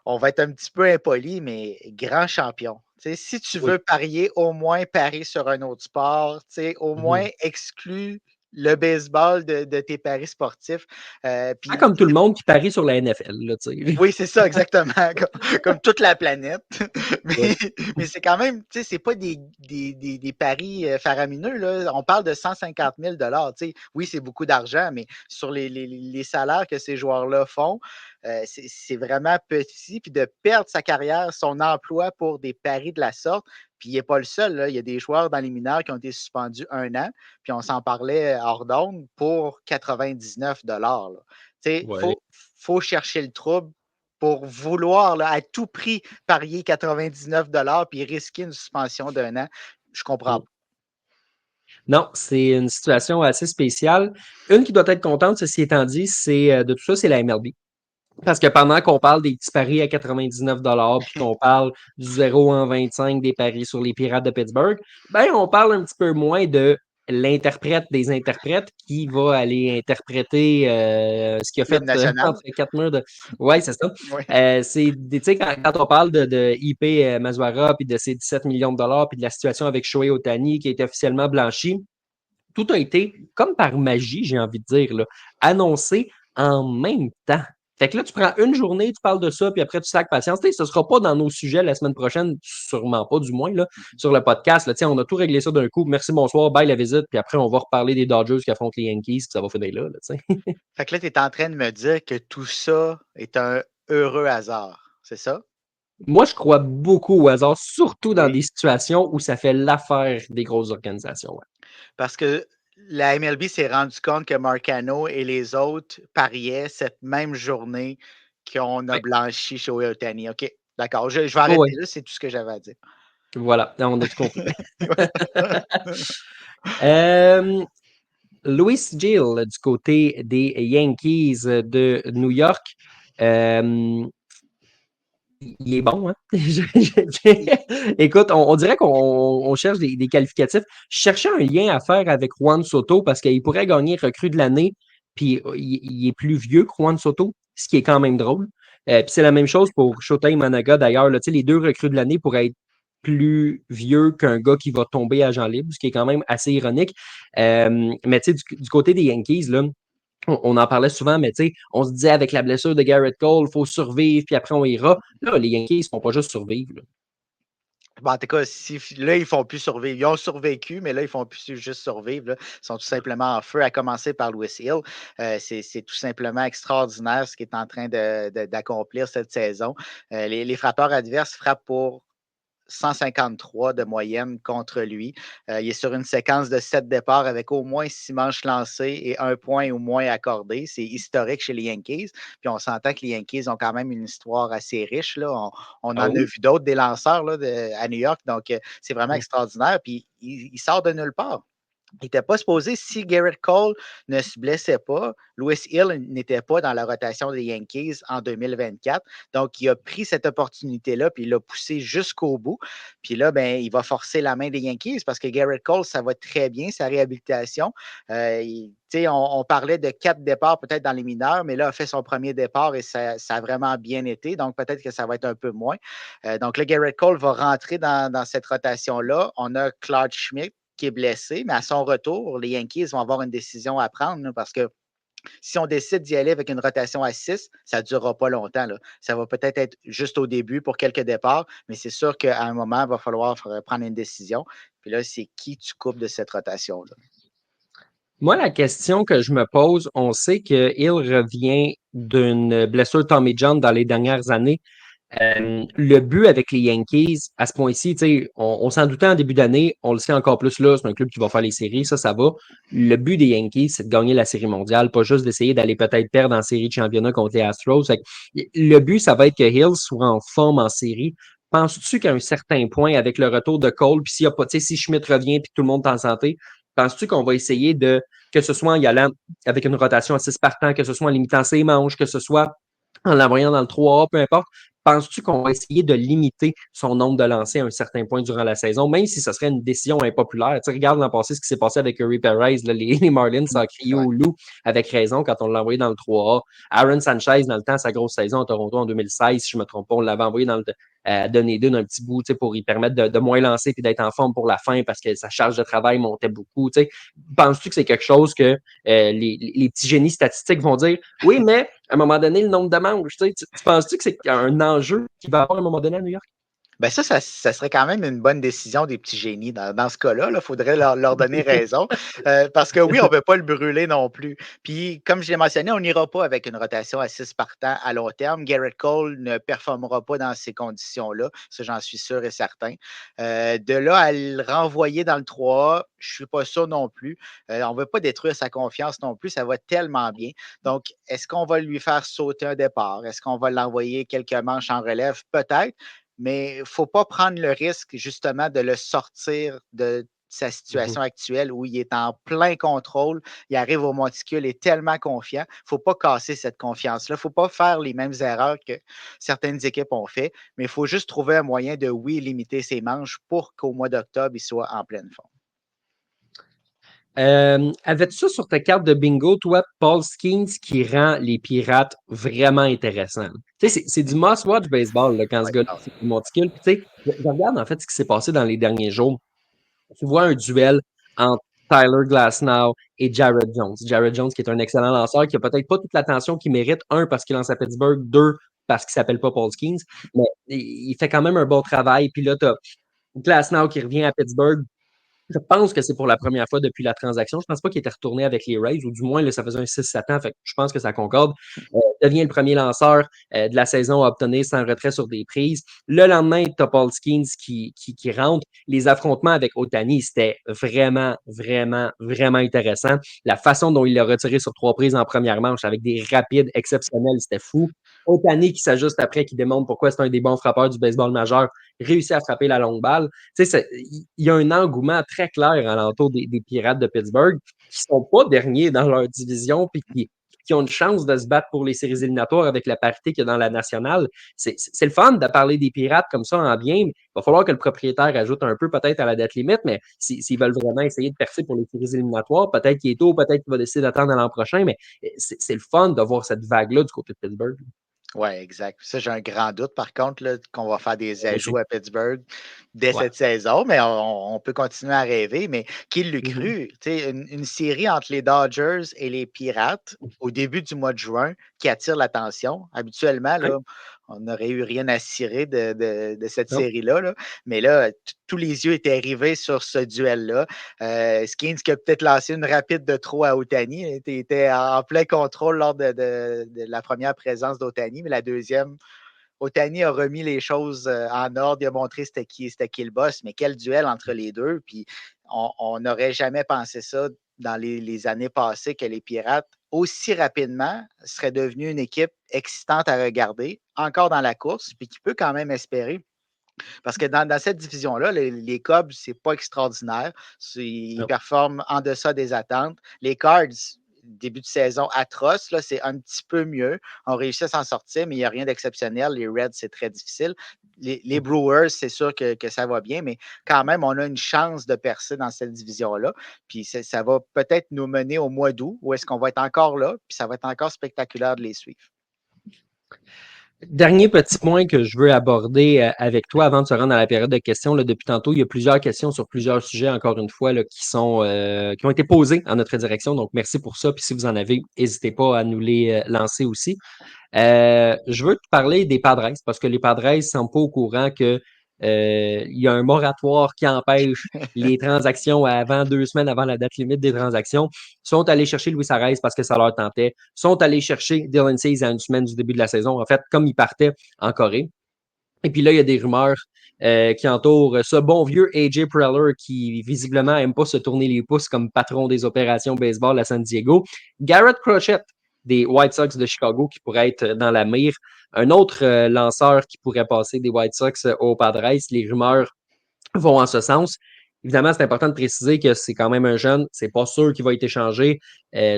on va être un petit peu impoli, mais grand champion. Tu sais, si tu Oui. veux parier, au moins parie sur un autre sport. Tu sais, au moins Mhm. exclus le baseball de tes paris sportifs. Pas Puis comme tout le monde qui parie sur la NFL, là, tu sais. oui, c'est ça, exactement, comme toute la planète. Oui. Mais, mais c'est quand même, tu sais, c'est pas des paris faramineux, là. On parle de 150 000 tu sais. Oui, c'est beaucoup d'argent, mais sur les salaires que ces joueurs-là font, c'est vraiment petit. Puis de perdre sa carrière, son emploi pour des paris de la sorte, puis il n'est pas le seul, là. Il y a des joueurs dans les mineurs qui ont été suspendus 1 an, puis on s'en parlait hors d'onde pour 99 là. Tu sais, Ouais. faut chercher le trouble pour vouloir là, à tout prix parier 99 puis risquer une suspension d'1 an. Je comprends Mm. pas. Non, c'est une situation assez spéciale. Une qui doit être contente, ceci étant dit, c'est de tout ça, c'est la MLB. Parce que pendant qu'on parle des petits paris à 99 puis qu'on parle du 0 en 25 des paris sur les Pirates de Pittsburgh, ben on parle un petit peu moins de l'interprète des interprètes qui va aller interpréter ce qu'il a fait L'hymne national. entre les quatre murs de. Ouais, c'est ça. Oui. Tu sais, quand on parle de IP Mazwara puis de ses 17 millions de dollars puis de la situation avec Shohei Ohtani qui a été officiellement blanchi, tout a été, comme par magie, j'ai envie de dire, là, annoncé en même temps. Fait que là, tu prends une journée, tu parles de ça, puis après, tu sacs patience. Tu sais, ce ne sera pas dans nos sujets la semaine prochaine, sûrement pas, du moins, là, sur le podcast. Là, on a tout réglé ça d'un coup. Merci, bonsoir, bye la visite, puis après, on va reparler des Dodgers qui affrontent les Yankees, puis ça va finir là. Fait que là, tu es en train de me dire que tout ça est un heureux hasard. C'est ça? Moi, je crois beaucoup au hasard, surtout dans Oui. des situations où ça fait l'affaire des grosses organisations. Ouais. Parce que la MLB s'est rendu compte que Marcano et les autres pariaient cette même journée qu'on a Ouais. blanchi Shohei Ohtani. OK, d'accord. Je vais Oh, arrêter ouais. là, c'est tout ce que j'avais à dire. Voilà, on a tout compris. Euh, Louis Gill du côté des Yankees de New York. Euh, il est bon, hein? Écoute, on dirait qu'on cherche des qualificatifs. Je cherchais un lien à faire avec Juan Soto parce qu'il pourrait gagner recrue de l'année, puis il est plus vieux que Juan Soto, ce qui est quand même drôle. Puis c'est la même chose pour Shota Imanaga d'ailleurs. Là, les deux recrues de l'année pourraient être plus vieux qu'un gars qui va tomber agent libre, ce qui est quand même assez ironique. Mais du côté des Yankees, là, on en parlait souvent, mais on se disait avec la blessure de Garrett Cole, il faut survivre, puis après on ira. Là, les Yankees ne font pas juste survivre. Là. Bon, en tout cas, là, ils ne font plus survivre. Ils ont survécu, mais là, ils ne font plus juste survivre. Là. Ils sont tout simplement en feu, à commencer par Louis Hill. C'est tout simplement extraordinaire ce qu'il est en train d'accomplir cette saison. Les frappeurs adverses frappent pour 153 de moyenne contre lui. Il est sur une séquence de 7 départs avec au moins 6 manches lancées et 1 point au moins accordé. C'est historique chez les Yankees. Puis on s'entend que les Yankees ont quand même une histoire assez riche. Là. On Ah en a oui? vu d'autres, des lanceurs là, à New York. Donc, c'est vraiment extraordinaire. Puis il sort de nulle part. Il n'était pas supposé, si Garrett Cole ne se blessait pas, Louis Hill n'était pas dans la rotation des Yankees en 2024. Donc, il a pris cette opportunité-là, puis il l'a poussé jusqu'au bout. Puis là, ben, il va forcer la main des Yankees parce que Garrett Cole, ça va très bien, sa réhabilitation. On parlait de 4 départs peut-être dans les mineurs, mais là, il a fait son premier départ et ça a vraiment bien été. Donc, peut-être que ça va être un peu moins. Donc là, Garrett Cole va rentrer dans cette rotation-là. On a Claude Schmidt qui est blessé, mais à son retour, les Yankees vont avoir une décision à prendre là, parce que si on décide d'y aller avec une rotation à 6, ça ne durera pas longtemps. Là. Ça va peut-être être juste au début pour quelques départs, mais c'est sûr qu'à un moment, il va falloir prendre une décision. Puis là, c'est qui tu coupes de cette rotation-là? Moi, la question que je me pose, on sait que Hill revient d'une blessure Tommy John dans les dernières années. Le but avec les Yankees, à ce point-ci, on s'en doutait en début d'année, on le sait encore plus là, c'est un club qui va faire les séries, ça va. Le but des Yankees, c'est de gagner la série mondiale, pas juste d'essayer d'aller peut-être perdre en série de championnat contre les Astros. Le but, ça va être que Hill soit en forme en série. Penses-tu qu'à un certain point, avec le retour de Cole, puis s'il y a pas, si Schmidt revient puis que tout le monde est en santé, penses-tu qu'on va essayer que ce soit en y allant avec une rotation à 6 partants, que ce soit en limitant ses manches, que ce soit en l'envoyant dans le 3A, peu importe, penses-tu qu'on va essayer de limiter son nombre de lancers à un certain point durant la saison, même si ce serait une décision impopulaire? Tu sais, regarde l'an passé ce qui s'est passé avec Uri Perez, là, les Marlins ont crié Ouais. au loup avec raison quand on l'a envoyé dans le 3A. Aaron Sanchez, dans le temps, sa grosse saison à Toronto en 2016, si je ne me trompe pas, on l'avait envoyé dans le Dunedin un petit bout pour lui permettre de moins lancer et d'être en forme pour la fin parce que sa charge de travail montait beaucoup. Tu sais. Penses-tu que c'est quelque chose que les petits génies statistiques vont dire oui, mais à un moment donné, le nombre de manches, tu penses-tu que c'est un enjeu qui va avoir à un moment donné à New York? Ben ça serait quand même une bonne décision des petits génies dans ce cas-là. Il faudrait leur donner raison. Parce que oui, on ne veut pas le brûler non plus. Puis, comme je l'ai mentionné, on n'ira pas avec une rotation à 6 partants à long terme. Garrett Cole ne performera pas dans ces conditions-là. Ça, j'en suis sûr et certain. De là à le renvoyer dans le 3A, je ne suis pas sûr non plus. On ne veut pas détruire sa confiance non plus. Ça va tellement bien. Donc, est-ce qu'on va lui faire sauter un départ? Est-ce qu'on va l'envoyer quelques manches en relève? Peut-être. Mais il ne faut pas prendre le risque, justement, de le sortir de sa situation actuelle où il est en plein contrôle. Il arrive au monticule, il est tellement confiant. Il ne faut pas casser cette confiance-là. Il ne faut pas faire les mêmes erreurs que certaines équipes ont fait, mais il faut juste trouver un moyen de, oui, limiter ses manches pour qu'au mois d'octobre, il soit en pleine forme. Avais-tu ça sur ta carte de bingo, toi, Paul Skeens, qui rend les Pirates vraiment intéressants? Tu sais, c'est du must-watch baseball là, quand ce Ouais, gars-là fait du monticule. Puis, tu sais, je regarde en fait ce qui s'est passé dans les derniers jours. Tu vois un duel entre Tyler Glasnow et Jared Jones. Jared Jones, qui est un excellent lanceur, qui a peut-être pas toute l'attention qu'il mérite. Un, parce qu'il lance à Pittsburgh. Deux, parce qu'il s'appelle pas Paul Skeens. Mais il fait quand même un bon travail. Puis là, tu as Glasnow qui revient à Pittsburgh. Je pense que c'est pour la première fois depuis la transaction. Je pense pas qu'il était retourné avec les Rays, ou du moins, là, ça faisait un 6-7 ans. Fait que je pense que ça concorde. Devient le premier lanceur de la saison à obtenir sans retrait sur des prises. Le lendemain, tu as Paul Skeens qui rentre. Les affrontements avec Ohtani, c'était vraiment, vraiment, vraiment intéressant. La façon dont il l'a retiré sur 3 prises en première manche avec des rapides exceptionnels, c'était fou. Ohtani qui s'ajuste après, qui démontre pourquoi c'est un des bons frappeurs du baseball majeur, réussit à frapper la longue balle. Tu sais, il y a un engouement très clair alentour des Pirates de Pittsburgh qui ne sont pas derniers dans leur division puis qui ont une chance de se battre pour les séries éliminatoires avec la parité qu'il y a dans la nationale. C'est le fun de parler des Pirates comme ça en bien. Il va falloir que le propriétaire ajoute un peu peut-être à la date limite, mais s'ils veulent vraiment essayer de percer pour les séries éliminatoires, peut-être qu'il est tôt, peut-être qu'il va décider d'attendre l'an prochain, mais c'est le fun de voir cette vague-là du côté de Pittsburgh. Oui, exact. Ça, j'ai un grand doute, par contre, là, qu'on va faire des ajouts à Pittsburgh dès Ouais. cette saison, mais on peut continuer à rêver. Mais qui l'eût Mm-hmm. cru? Tu sais, une série entre les Dodgers et les Pirates au début du mois de juin qui attire l'attention. Habituellement, Ouais. là, on n'aurait eu rien à cirer de cette Non. série-là. Là. Mais là, tous les yeux étaient rivés sur ce duel-là. Skeens qui a peut-être lancé une rapide de trop à Ohtani. Il était en plein contrôle lors de la première présence d'Ohtani, mais la deuxième, Ohtani a remis les choses en ordre. Il a montré c'était qui le boss, mais quel duel entre les deux. Puis on n'aurait jamais pensé ça dans les années passées que les Pirates, aussi rapidement, seraient devenus une équipe excitante à regarder, encore dans la course, puis qui peut quand même espérer. Parce que dans cette division-là, les Cubs, c'est pas extraordinaire. Ils Non. performent en deçà des attentes. Les Cards, début de saison atroce, là, c'est un petit peu mieux. On réussit à s'en sortir, mais il n'y a rien d'exceptionnel. Les Reds, c'est très difficile. Les Brewers, c'est sûr que ça va bien, mais quand même, on a une chance de percer dans cette division-là. Puis ça va peut-être nous mener au mois d'août, où est-ce qu'on va être encore là, puis ça va être encore spectaculaire de les suivre. Dernier petit point que je veux aborder avec toi avant de se rendre à la période de questions. Là, depuis tantôt, il y a plusieurs questions sur plusieurs sujets, encore une fois, là, qui ont été posées en notre direction. Donc, merci pour ça. Puis si vous en avez, n'hésitez pas à nous les lancer aussi. Je veux te parler des Padres parce que les Padres ne sont pas au courant que Il y a un moratoire qui empêche les transactions avant 2 semaines avant la date limite des transactions. Sont allés chercher Luis Arraez parce que ça leur tentait. Sont allés chercher Dylan Cease à 1 semaine du début de la saison. En fait, comme ils partaient en Corée. Et puis là, il y a des rumeurs qui entourent ce bon vieux AJ Preller qui visiblement n'aime pas se tourner les pouces comme patron des opérations baseball à San Diego. Garrett Crochet des White Sox de Chicago qui pourrait être dans la mire. Un autre lanceur qui pourrait passer des White Sox aux Padres. Les rumeurs vont en ce sens. Évidemment, c'est important de préciser que c'est quand même un jeune. C'est pas sûr qu'il va être échangé.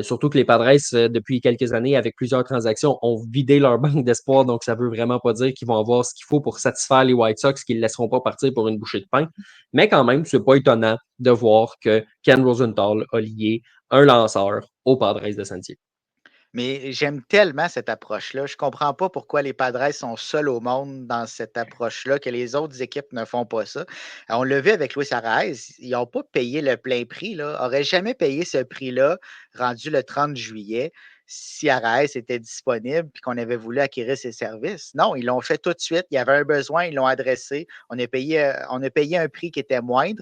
Surtout que les Padres, depuis quelques années, avec plusieurs transactions, ont vidé leur banque d'espoir. Donc, ça veut vraiment pas dire qu'ils vont avoir ce qu'il faut pour satisfaire les White Sox, qu'ils ne laisseront pas partir pour une bouchée de pain. Mais quand même, c'est pas étonnant de voir que Ken Rosenthal a lié un lanceur aux Padres de San Diego. Mais j'aime tellement cette approche-là. Je ne comprends pas pourquoi les Padres sont seuls au monde dans cette approche-là, que les autres équipes ne font pas ça. On l'a vu avec Luis Arraez, ils n'ont pas payé le plein prix, là. Ils n'auraient jamais payé ce prix-là rendu le 30 juillet si Arraez était disponible et qu'on avait voulu acquérir ses services. Non, ils l'ont fait tout de suite. Il y avait un besoin, ils l'ont adressé. On a payé un prix qui était moindre.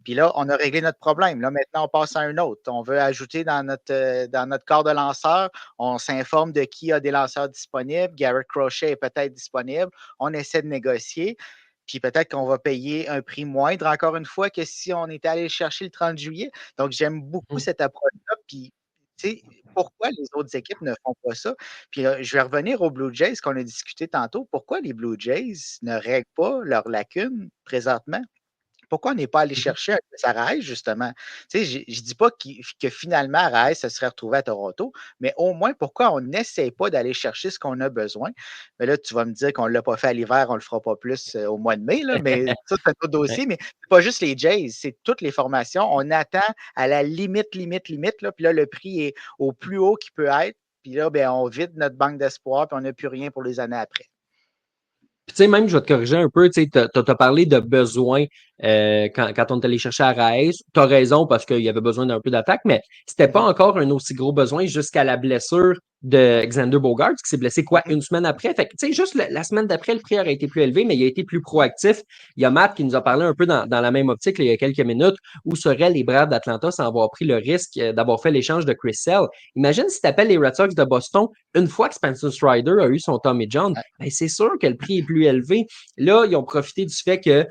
Puis là, on a réglé notre problème. Là, maintenant, on passe à un autre. On veut ajouter dans notre corps de lanceurs. On s'informe de qui a des lanceurs disponibles. Garrett Crochet est peut-être disponible. On essaie de négocier. Puis peut-être qu'on va payer un prix moindre, encore une fois, que si on était allé le chercher le 30 juillet. Donc, j'aime beaucoup cette approche-là. Puis, tu sais, pourquoi les autres équipes ne font pas ça? Puis, je vais revenir aux Blue Jays qu'on a discuté tantôt. Pourquoi les Blue Jays ne règlent pas leurs lacunes présentement? Pourquoi on n'est pas allé chercher un Chris Arraez, justement? Tu sais, je ne dis pas que finalement Arraez se serait retrouvé à Toronto, mais au moins, pourquoi on n'essaie pas d'aller chercher ce qu'on a besoin? Mais là, tu vas me dire qu'on ne l'a pas fait à l'hiver, on ne le fera pas plus au mois de mai, là, mais ça, c'est un autre dossier. Mais c'est pas juste les Jays, c'est toutes les formations. On attend à la limite, là, puis là, le prix est au plus haut qu'il peut être. Puis là, ben, on vide notre banque d'espoir, puis on n'a plus rien pour les années après. Puis, tu sais, même, je vais te corriger un peu, tu sais, t'as parlé de besoin quand on est allé chercher à Raez. Tu as raison parce qu'il y avait besoin d'un peu d'attaque, mais c'était pas encore un aussi gros besoin jusqu'à la blessure de Xander Bogaerts qui s'est blessé quoi 1 semaine après. Fait que, tu sais, juste la semaine d'après, le prix aurait été plus élevé, mais il a été plus proactif. Il y a Matt qui nous a parlé un peu dans la même optique là, il y a quelques minutes où seraient les Braves d'Atlanta sans avoir pris le risque d'avoir fait l'échange de Chris Sale. Imagine si tu appelles les Red Sox de Boston une fois que Spencer Strider a eu son Tommy John, ben c'est sûr que le prix est plus élevé. Là, ils ont profité du fait qu'ils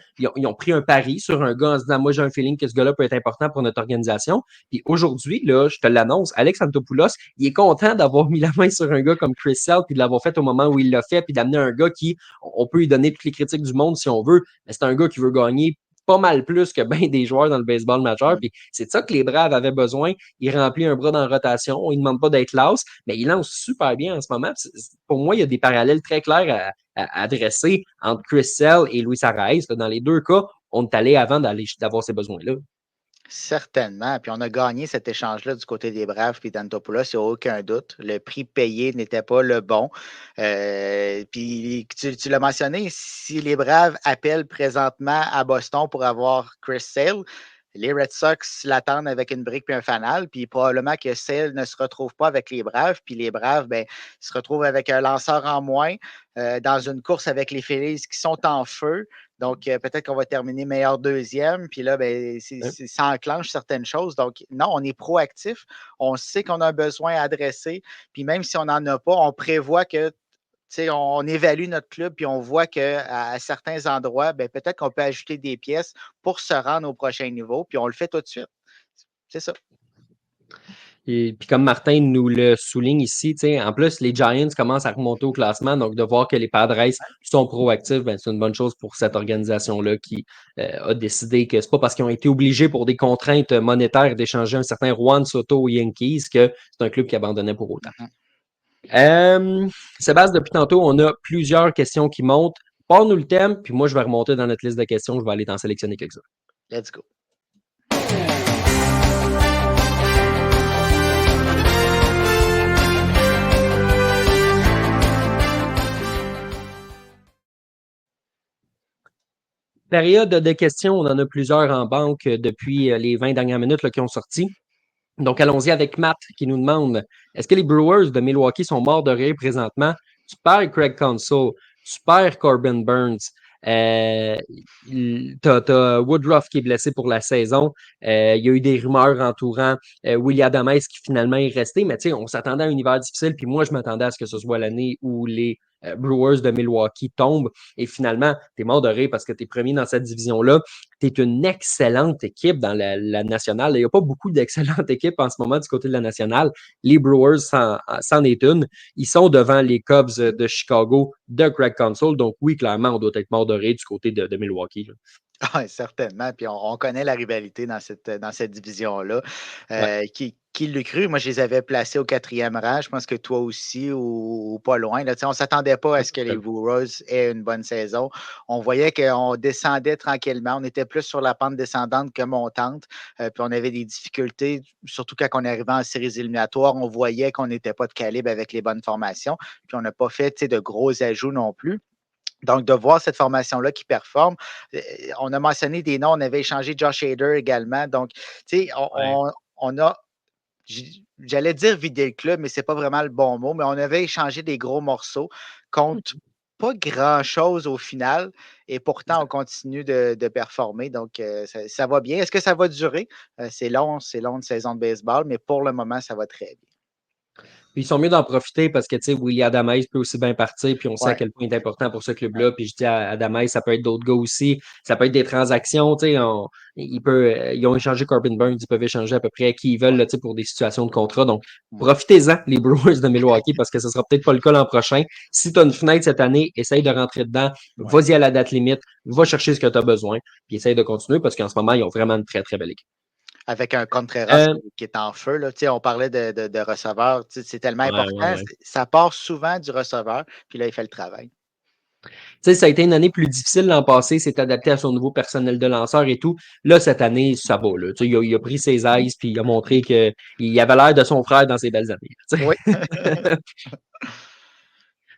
ont pris un pari sur un gars en se disant moi, j'ai un feeling que ce gars-là peut être important pour notre organisation. Puis aujourd'hui, là, je te l'annonce, Alex Antopoulos, il est content d'avoir mis la main sur un gars comme Chris Sale puis de l'avoir fait au moment où il l'a fait puis d'amener un gars qui, on peut lui donner toutes les critiques du monde si on veut, mais c'est un gars qui veut gagner pas mal plus que bien des joueurs dans le baseball majeur. Puis c'est de ça que les Braves avaient besoin. Il remplit un bras dans la rotation. Il ne demande pas d'être lance, mais il lance super bien en ce moment. Pour moi, il y a des parallèles très clairs à adresser entre Chris Sale et Luis Arraez. Dans les deux cas, on est allé avant d'avoir ces besoins-là. Certainement. Puis on a gagné cet échange-là du côté des Braves puis d'Antopoulos, il n'y a aucun doute. Le prix payé n'était pas le bon. Puis tu l'as mentionné, si les Braves appellent présentement à Boston pour avoir Chris Sale, les Red Sox l'attendent avec une brique puis un fanal, puis probablement que Sale ne se retrouve pas avec les Braves, puis les Braves ben, se retrouvent avec un lanceur en moins dans une course avec les Phillies qui sont en feu. Donc, peut-être qu'on va terminer meilleur deuxième, puis là, ben, ça enclenche certaines choses. Donc, non, on est proactif. On sait qu'on a un besoin à adresser, puis même si on n'en a pas, on prévoit que on évalue notre club puis on voit qu'à certains endroits, ben, peut-être qu'on peut ajouter des pièces pour se rendre au prochain niveau, puis on le fait tout de suite. C'est ça. Et puis comme Martin nous le souligne ici, en plus, les Giants commencent à remonter au classement, donc de voir que les Padres sont proactifs, ben, c'est une bonne chose pour cette organisation-là qui a décidé que c'est pas parce qu'ils ont été obligés pour des contraintes monétaires d'échanger un certain Juan Soto aux Yankees que c'est un club qui abandonnait pour autant. Sébastien, depuis tantôt, on a plusieurs questions qui montent. Parle-nous le thème, puis moi, je vais remonter dans notre liste de questions. Je vais aller t'en sélectionner quelques-uns. Let's go. Période de questions, on en a plusieurs en banque depuis les 20 dernières minutes là, qui ont sorti. Donc, allons-y avec Matt qui nous demande est-ce que les Brewers de Milwaukee sont morts de rire présentement? Tu perds Craig Counsell, tu perds Corbin Burns. Euh, t'as Woodruff qui est blessé pour la saison. Il y a eu des rumeurs entourant William Adames qui finalement est resté, mais tu sais, on s'attendait à un hiver difficile, puis moi, je m'attendais à ce que ce soit l'année où les Brewers de Milwaukee tombent, et finalement, t'es mort de rire parce que t'es premier dans cette division-là. T'es une excellente équipe dans la nationale. Il n'y a pas beaucoup d'excellentes équipes en ce moment du côté de la nationale. Les Brewers c'en est une. Ils sont devant les Cubs de Chicago de Craig Counsell. Donc oui, clairement, on doit être mort de rire du côté de Milwaukee. Là. Oui, certainement. Puis on connaît la rivalité dans cette division-là. Ouais, Qui l'a cru? Moi, je les avais placés au quatrième rang. Je pense que toi aussi, ou pas loin. Là. Tu sais, on ne s'attendait pas à ce que les Brewers aient une bonne saison. On voyait qu'on descendait tranquillement. On était plus sur la pente descendante que montante. Puis on avait des difficultés, surtout quand on arrivait en séries éliminatoires. On voyait qu'on n'était pas de calibre avec les bonnes formations. Puis on n'a pas fait de gros ajouts non plus. Donc, de voir cette formation-là qui performe, on a mentionné des noms, on avait échangé Josh Hader également. Donc, tu sais, ouais. on a, j'allais dire vider le club, mais ce n'est pas vraiment le bon mot, mais on avait échangé des gros morceaux contre pas grand-chose au final, et pourtant, on continue de performer. Donc, ça va bien. Est-ce que ça va durer? C'est long une saison de baseball, mais pour le moment, ça va très bien. Puis ils sont mieux d'en profiter parce que, tu sais, William Adames peut aussi bien partir, puis on sait à Ouais, quel point il est important pour ce ouais. club-là. Puis je dis à Adames, ça peut être d'autres gars aussi. Ça peut être des transactions, tu sais. Ils ont échangé Corbin Burns, ils peuvent échanger à peu près qui ils veulent, là, tu sais, pour des situations de contrat. Donc, Ouais. profitez-en, les Brewers de Milwaukee, parce que ce sera peut-être pas le cas l'an prochain. Si tu as une fenêtre cette année, essaye de rentrer dedans, Ouais. vas-y à la date limite, va chercher ce que tu as besoin, puis essaye de continuer parce qu'en ce moment, ils ont vraiment une très, très belle équipe. Avec un Contreras Euh, qui est en feu. Là. Tu sais, on parlait de receveur. Tu sais, c'est tellement ouais, ouais, important. ouais. Ça part souvent du receveur, puis là, il fait le travail. Tu sais, ça a été une année plus difficile l'an passé, s'est adapté à son nouveau personnel de lanceur et tout. Là, cette année, ça va. Là. Tu sais, il a pris ses aises puis il a montré qu'il avait l'air de son frère dans ses belles années. Tu Oui. sais.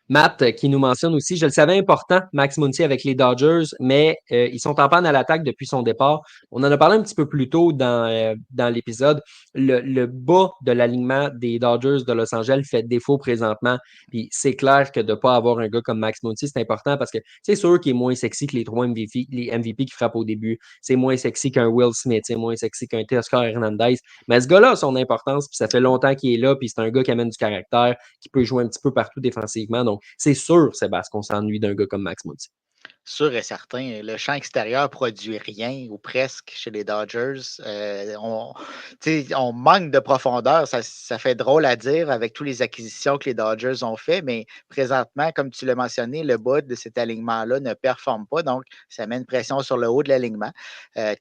Matt qui nous mentionne aussi, je le savais important, Max Muncy avec les Dodgers, mais ils sont en panne à l'attaque depuis son départ. On en a parlé un petit peu plus tôt dans l'épisode. Le bas de l'alignement des Dodgers de Los Angeles fait défaut présentement. Puis c'est clair que de ne pas avoir un gars comme Max Muncy, c'est important parce que c'est sûr qu'il est moins sexy que les trois MVP qui frappent au début. C'est moins sexy qu'un Will Smith, c'est moins sexy qu'un Teoscar Hernandez. Mais ce gars-là a son importance, puis ça fait longtemps qu'il est là, puis c'est un gars qui amène du caractère, qui peut jouer un petit peu partout défensivement. Donc, c'est sûr, Sébastien, qu'on s'ennuie d'un gars comme Max Muncy. Sûr et certain. Le champ extérieur produit rien ou presque chez les Dodgers. On manque de profondeur. Ça fait drôle à dire avec toutes les acquisitions que les Dodgers ont fait, mais présentement, comme tu l'as mentionné, le bas de cet alignement-là ne performe pas. Donc, ça met une pression sur le haut de l'alignement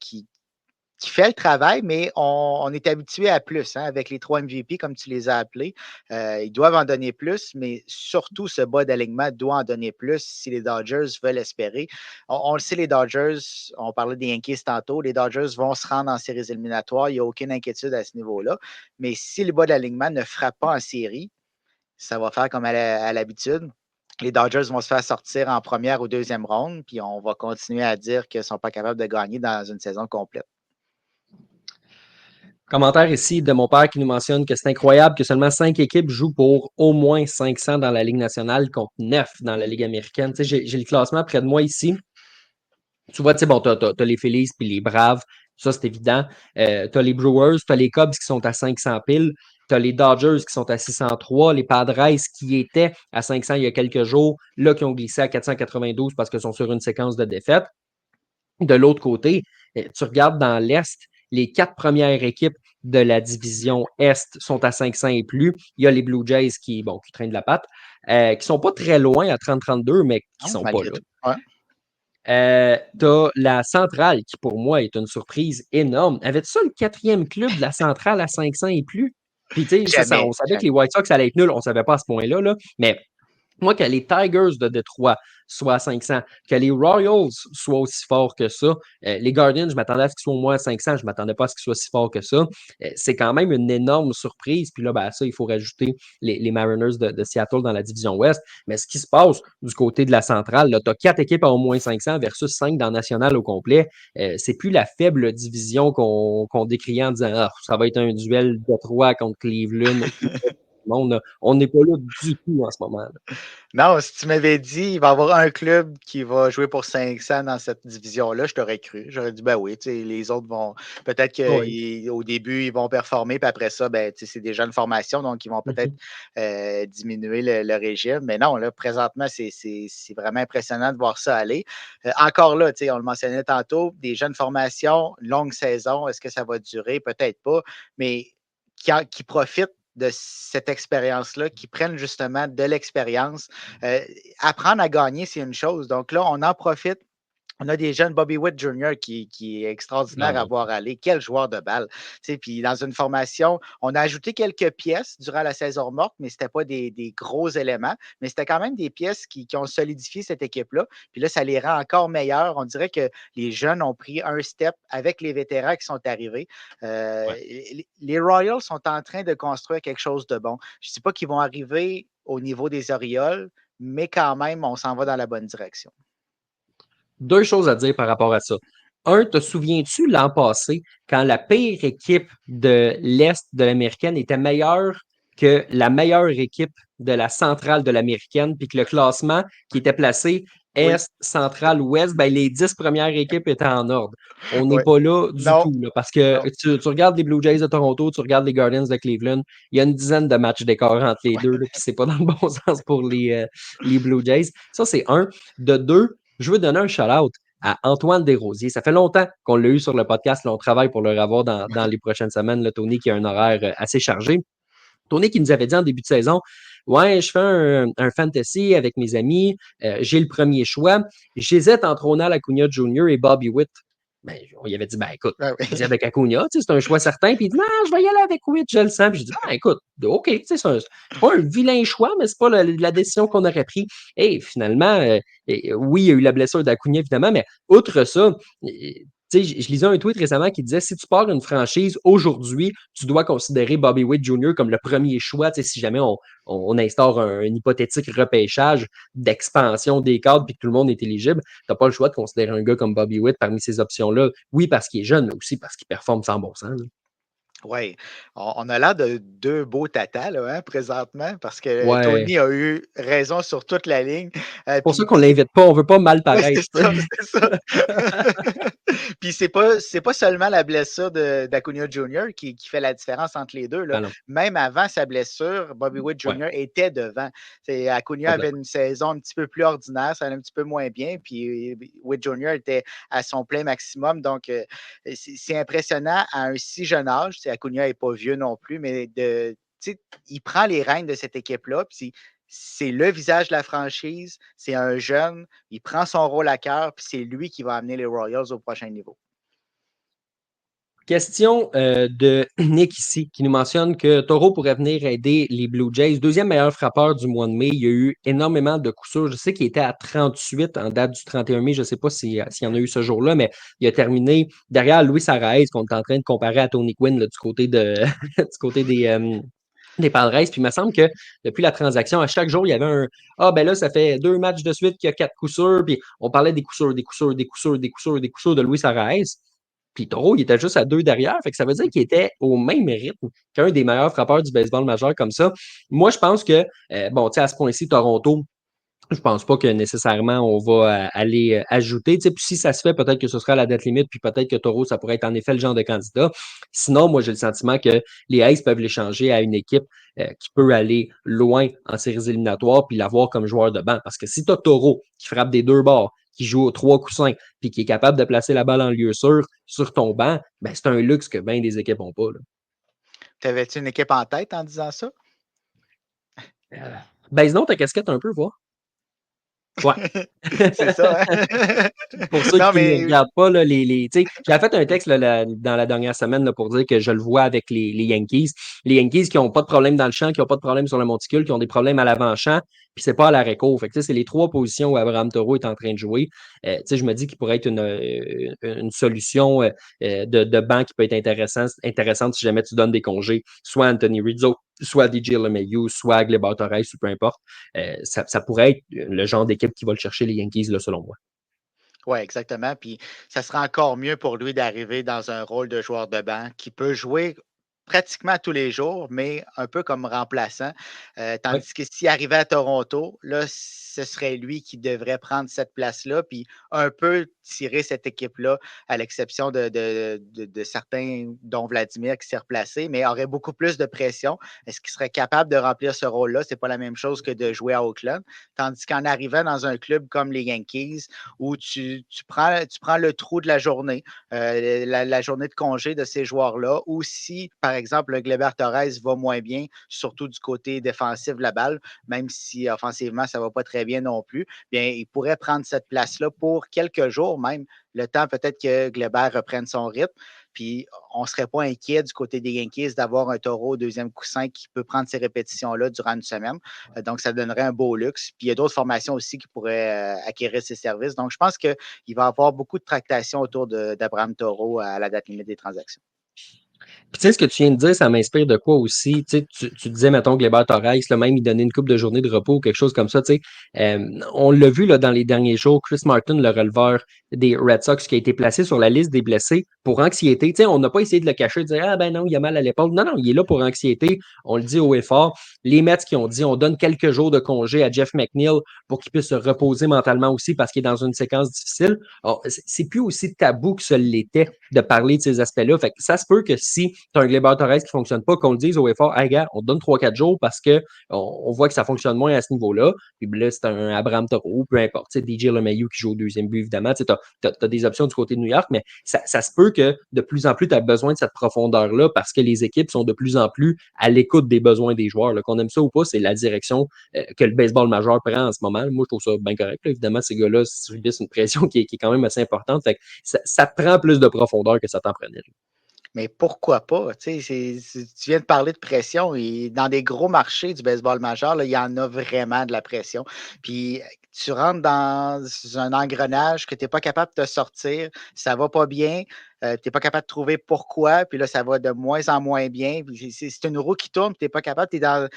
qui fait le travail, mais on est habitué à plus, hein, avec les 3 MVP, comme tu les as appelés. Ils doivent en donner plus, mais surtout, ce bas d'alignement doit en donner plus si les Dodgers veulent espérer. On le sait, les Dodgers, on parlait des Yankees tantôt, les Dodgers vont se rendre en séries éliminatoires. Il n'y a aucune inquiétude à ce niveau-là. Mais si le bas d'alignement ne frappe pas en série, ça va faire comme à l'habitude. Les Dodgers vont se faire sortir en première ou deuxième ronde, puis on va continuer à dire qu'ils ne sont pas capables de gagner dans une saison complète. Commentaire ici de mon père qui nous mentionne que c'est incroyable que seulement 5 équipes jouent pour au moins 500 dans la Ligue nationale contre 9 dans la Ligue américaine. Tu sais, j'ai le classement près de moi ici. Tu vois, tu sais, bon, t'as les Phillies puis les Braves, ça c'est évident. T'as les Brewers, t'as les Cubs qui sont à 500 piles, t'as les Dodgers qui sont à 603, les Padres qui étaient à 500 il y a quelques jours, là qui ont glissé à 492 parce qu'ils sont sur une séquence de défaites. De l'autre côté, tu regardes dans l'Est, les 4 premières équipes de la division Est sont à 500 et plus. Il y a les Blue Jays qui traînent de la patte, qui sont pas très loin à 30-32, mais qui Non, sont pas malgré là. tout. Ouais. T'as la centrale qui, pour moi, est une surprise énorme. Avais-tu ça le quatrième club de la centrale à 500 et plus? Puis, tu sais, on Jamais, savait que les jamais. White Sox allaient être nuls, on ne savait pas à ce point-là, là, mais moi, que les Tigers de Détroit soient à 500, que les Royals soient aussi forts que ça, les Guardians, je m'attendais à ce qu'ils soient au moins à 500, je ne m'attendais pas à ce qu'ils soient si forts que ça. C'est quand même une énorme surprise. Puis là, ben, à ça, il faut rajouter les Mariners de Seattle dans la division Ouest. Mais ce qui se passe du côté de la centrale, tu as 4 équipes à au moins 500 versus 5 dans la nationale au complet. C'est plus la faible division qu'on décriait en disant ça va être un duel Détroit contre Cleveland. le monde, là. On n'est pas là du tout en ce moment, là. Non, si tu m'avais dit, il va y avoir un club qui va jouer pour 500 dans cette division-là, je t'aurais cru. J'aurais dit, ben oui, tu sais, les autres vont, peut-être Oui. qu'au début, ils vont performer, puis après ça, ben, tu sais, c'est déjà une formation, donc ils vont peut-être Mhm. diminuer le régime. Mais non, là, présentement, c'est vraiment impressionnant de voir ça aller. Encore là, tu sais, on le mentionnait tantôt, des jeunes formations, longue saison, est-ce que ça va durer? Peut-être pas, mais qui profitent de cette expérience-là, qui prennent justement de l'expérience. Euh, Apprendre à gagner, c'est une chose. Donc là, on en profite. On a des jeunes, Bobby Witt Jr. qui est Ah extraordinaire à oui. voir aller. Quel joueur de balle. Tu sais, puis dans une formation, on a ajouté quelques pièces durant la saison morte, mais ce n'était pas des gros éléments. Mais c'était quand même des pièces qui ont solidifié cette équipe-là. Puis là, ça les rend encore meilleurs. On dirait que les jeunes ont pris un step avec les vétérans qui sont arrivés. Ouais. Les Royals sont en train de construire quelque chose de bon. Je ne dis pas qu'ils vont arriver au niveau des Orioles, mais quand même, on s'en va dans la bonne direction. Deux choses à dire par rapport à ça. Un, te souviens-tu l'an passé, quand la pire équipe de l'Est de l'Américaine était meilleure que la meilleure équipe de la centrale de l'Américaine, puis que le classement qui était placé Oui, Est, centrale, Ouest, ben, les 10 premières équipes étaient en ordre. On n'est oui. pas là du Non, tout, là, parce que non. tu regardes les Blue Jays de Toronto, tu regardes les Guardians de Cleveland, il y a une dizaine de matchs d'écart entre les deux, là, puis c'est pas dans le bon sens pour les Blue Jays. Ça, c'est un. De deux, je veux donner un shout-out à Antoine Desrosiers. Ça fait longtemps qu'on l'a eu sur le podcast. Là, on travaille pour le revoir dans les prochaines semaines. Là, Tony qui a un horaire assez chargé. Tony qui nous avait dit en début de saison, ouais, je fais un fantasy avec mes amis, j'ai le premier choix. J'hésite entre Ronald Acuna Jr. et Bobby Witt. Ben, on lui avait dit, ben écoute, Ah vas-y oui. avec Acuna, c'est un choix certain. Puis il dit, non, je vais y aller avec Witt, je le sens. Puis j'ai dit, ben écoute, OK, c'est pas un vilain choix, mais c'est pas la décision qu'on aurait prise. Et finalement, oui, il y a eu la blessure d'Acuna, évidemment, mais outre ça, je lisais un tweet récemment qui disait si tu pars une franchise aujourd'hui, tu dois considérer Bobby Witt Jr. comme le premier choix. Si jamais on instaure un hypothétique repêchage d'expansion des cadres puis que tout le monde est éligible, tu n'as pas le choix de considérer un gars comme Bobby Witt parmi ces options-là. Oui, parce qu'il est jeune, mais aussi parce qu'il performe sans bon sens. Là. Oui, on a l'air de deux beaux tatas là, hein, présentement, parce que Ouais. Tony a eu raison sur toute la ligne. C'est pour ça Puis qu'on c'est l'invite pas, on veut pas mal Oui, paraître. c'est ça, c'est ça. Puis c'est pas seulement la blessure d'Acuna Jr. qui fait la différence entre les deux, là. Ben non, Même avant sa blessure, Bobby Witt ouais, Jr. était devant. Acuna avait complètement. une saison un petit peu plus ordinaire, ça allait un petit peu moins bien, puis Witt Jr. était à son plein maximum. Donc, c'est impressionnant à un si jeune âge. Acuna n'est pas vieux non plus, mais il prend les rênes de cette équipe-là, puis c'est le visage de la franchise, c'est un jeune, il prend son rôle à cœur, puis c'est lui qui va amener les Royals au prochain niveau. Question de Nick ici, qui nous mentionne que Toro pourrait venir aider les Blue Jays. Deuxième meilleur frappeur du mois de mai. Il y a eu énormément de coups sûrs. Je sais qu'il était à 38 en date du 31 mai. Je ne sais pas s'il y en a eu ce jour-là, mais il a terminé derrière Luis Arraez, qu'on est en train de comparer à Tony Quinn là, du côté, du côté des Padres. Puis il me semble que depuis la transaction, à chaque jour, il y avait un ah, ben là, ça fait 2 matchs de suite qu'il y a 4 coups sûrs. Puis on parlait des coups sûrs, des coups sûrs, des coups sûrs, des coups sûrs, des coups sûrs de Luis Arraez. Puis Toro, il était juste à 2 derrière. Fait que ça veut dire qu'il était au même rythme qu'un des meilleurs frappeurs du baseball majeur comme ça. Moi, je pense que, bon, tu sais, à ce point-ci, Toronto, je pense pas que nécessairement on va aller ajouter. Tu sais, puis si ça se fait, peut-être que ce sera la date limite, puis peut-être que Toro, ça pourrait être en effet le genre de candidat. Sinon, moi, j'ai le sentiment que les Aces peuvent l'échanger à une équipe qui peut aller loin en séries éliminatoires, puis l'avoir comme joueur de banc. Parce que si tu as Toro qui frappe des deux bords, qui joue au 3 coups 5, puis qui est capable de placer la balle en lieu sûr sur ton banc, ben c'est un luxe que bien des équipes n'ont pas. Là. T'avais-tu une équipe en tête en disant ça? Ben, sinon, ta casquette un peu, voir. Ouais. C'est ça, hein? Pour ceux Non, qui ne mais regardent pas, là, j'ai fait un texte là, dans la dernière semaine là, pour dire que je le vois avec les Yankees. Les Yankees qui n'ont pas de problème dans le champ, qui n'ont pas de problème sur le monticule, qui ont des problèmes à l'avant-champ, puis c'est pas à l'arrêt-court. Fait que, c'est les trois positions où Abraham Toro est en train de jouer. Je me dis qu'il pourrait être une solution de banc qui peut être intéressante si jamais tu donnes des congés, soit à Anthony Rizzo, soit à DJ LeMahieu, soit à Gleyber Torres, ou peu importe. Ça pourrait être le genre d'équipe qui va le chercher, les Yankees, là, selon moi. oui, exactement. Puis ça sera encore mieux pour lui d'arriver dans un rôle de joueur de banc qui peut jouer pratiquement tous les jours, mais un peu comme remplaçant. Ouais. Tandis que s'il arrivait à Toronto, là, ce serait lui qui devrait prendre cette place-là, puis un peu tirer cette équipe-là, à l'exception de certains, dont Vladimir qui s'est replacé, mais aurait beaucoup plus de pression. Est-ce qu'il serait capable de remplir ce rôle-là? C'est pas la même chose que de jouer à Oakland. Tandis qu'en arrivant dans un club comme les Yankees, où tu prends le trou de la journée, la journée de congé de ces joueurs-là, ou si, par exemple, le Gleyber Torres va moins bien, surtout du côté défensif de la balle, même si offensivement, ça ne va pas très bien non plus, bien, il pourrait prendre cette place-là pour quelques jours même, le temps peut-être que Gleyber reprenne son rythme. Puis on ne serait pas inquiet du côté des Yankees d'avoir un taureau au deuxième coussin qui peut prendre ces répétitions-là durant une semaine. Donc, ça donnerait un beau luxe. Puis il y a d'autres formations aussi qui pourraient acquérir ces services. Donc, je pense qu'il va y avoir beaucoup de tractations autour d'Abraham Taureau à la date limite des transactions. Puis tu sais, ce que tu viens de dire, ça m'inspire de quoi aussi? Tu sais, tu disais, mettons, Gleyber Torres, là, même, il donnait une couple de journées de repos ou quelque chose comme ça, tu sais. On l'a vu, là, dans les derniers jours, Chris Martin, le releveur des Red Sox, qui a été placé sur la liste des blessés pour anxiété. Tu sais, on n'a pas essayé de le cacher, de dire, ah ben non, il a mal à l'épaule. Non, non, il est là pour anxiété. On le dit haut et fort. Les Mets qui ont dit, on donne quelques jours de congé à Jeff McNeil pour qu'il puisse se reposer mentalement aussi parce qu'il est dans une séquence difficile. Alors, c'est plus aussi tabou que ce l'était de parler de ces aspects-là. Fait que ça se peut que si tu as un Gleyber Torres qui ne fonctionne pas, qu'on le dise au effort, hey gars, on te donne 3-4 jours parce qu'on voit que ça fonctionne moins à ce niveau-là. Puis là, c'est un Abraham Taureau, peu importe. DJ LeMahieu qui joue au deuxième but, évidemment. Tu as des options du côté de New York, mais ça se peut que de plus en plus, tu as besoin de cette profondeur-là parce que les équipes sont de plus en plus à l'écoute des besoins des joueurs. Là. Qu'on aime ça ou pas, c'est la direction que le baseball majeur prend en ce moment. Moi, je trouve ça bien correct. Là. Évidemment, ces gars-là subissent une pression qui est quand même assez importante. Fait que ça te prend plus de profondeur que ça t'en prenait. Là. Mais pourquoi pas? Tu viens de parler de pression et dans des gros marchés du baseball majeur, là, il y en a vraiment de la pression. Puis tu rentres dans un engrenage que tu n'es pas capable de te sortir, ça ne va pas bien, tu n'es pas capable de trouver pourquoi, puis là, ça va de moins en moins bien. C'est une roue qui tourne, tu n'es pas capable, tu es dans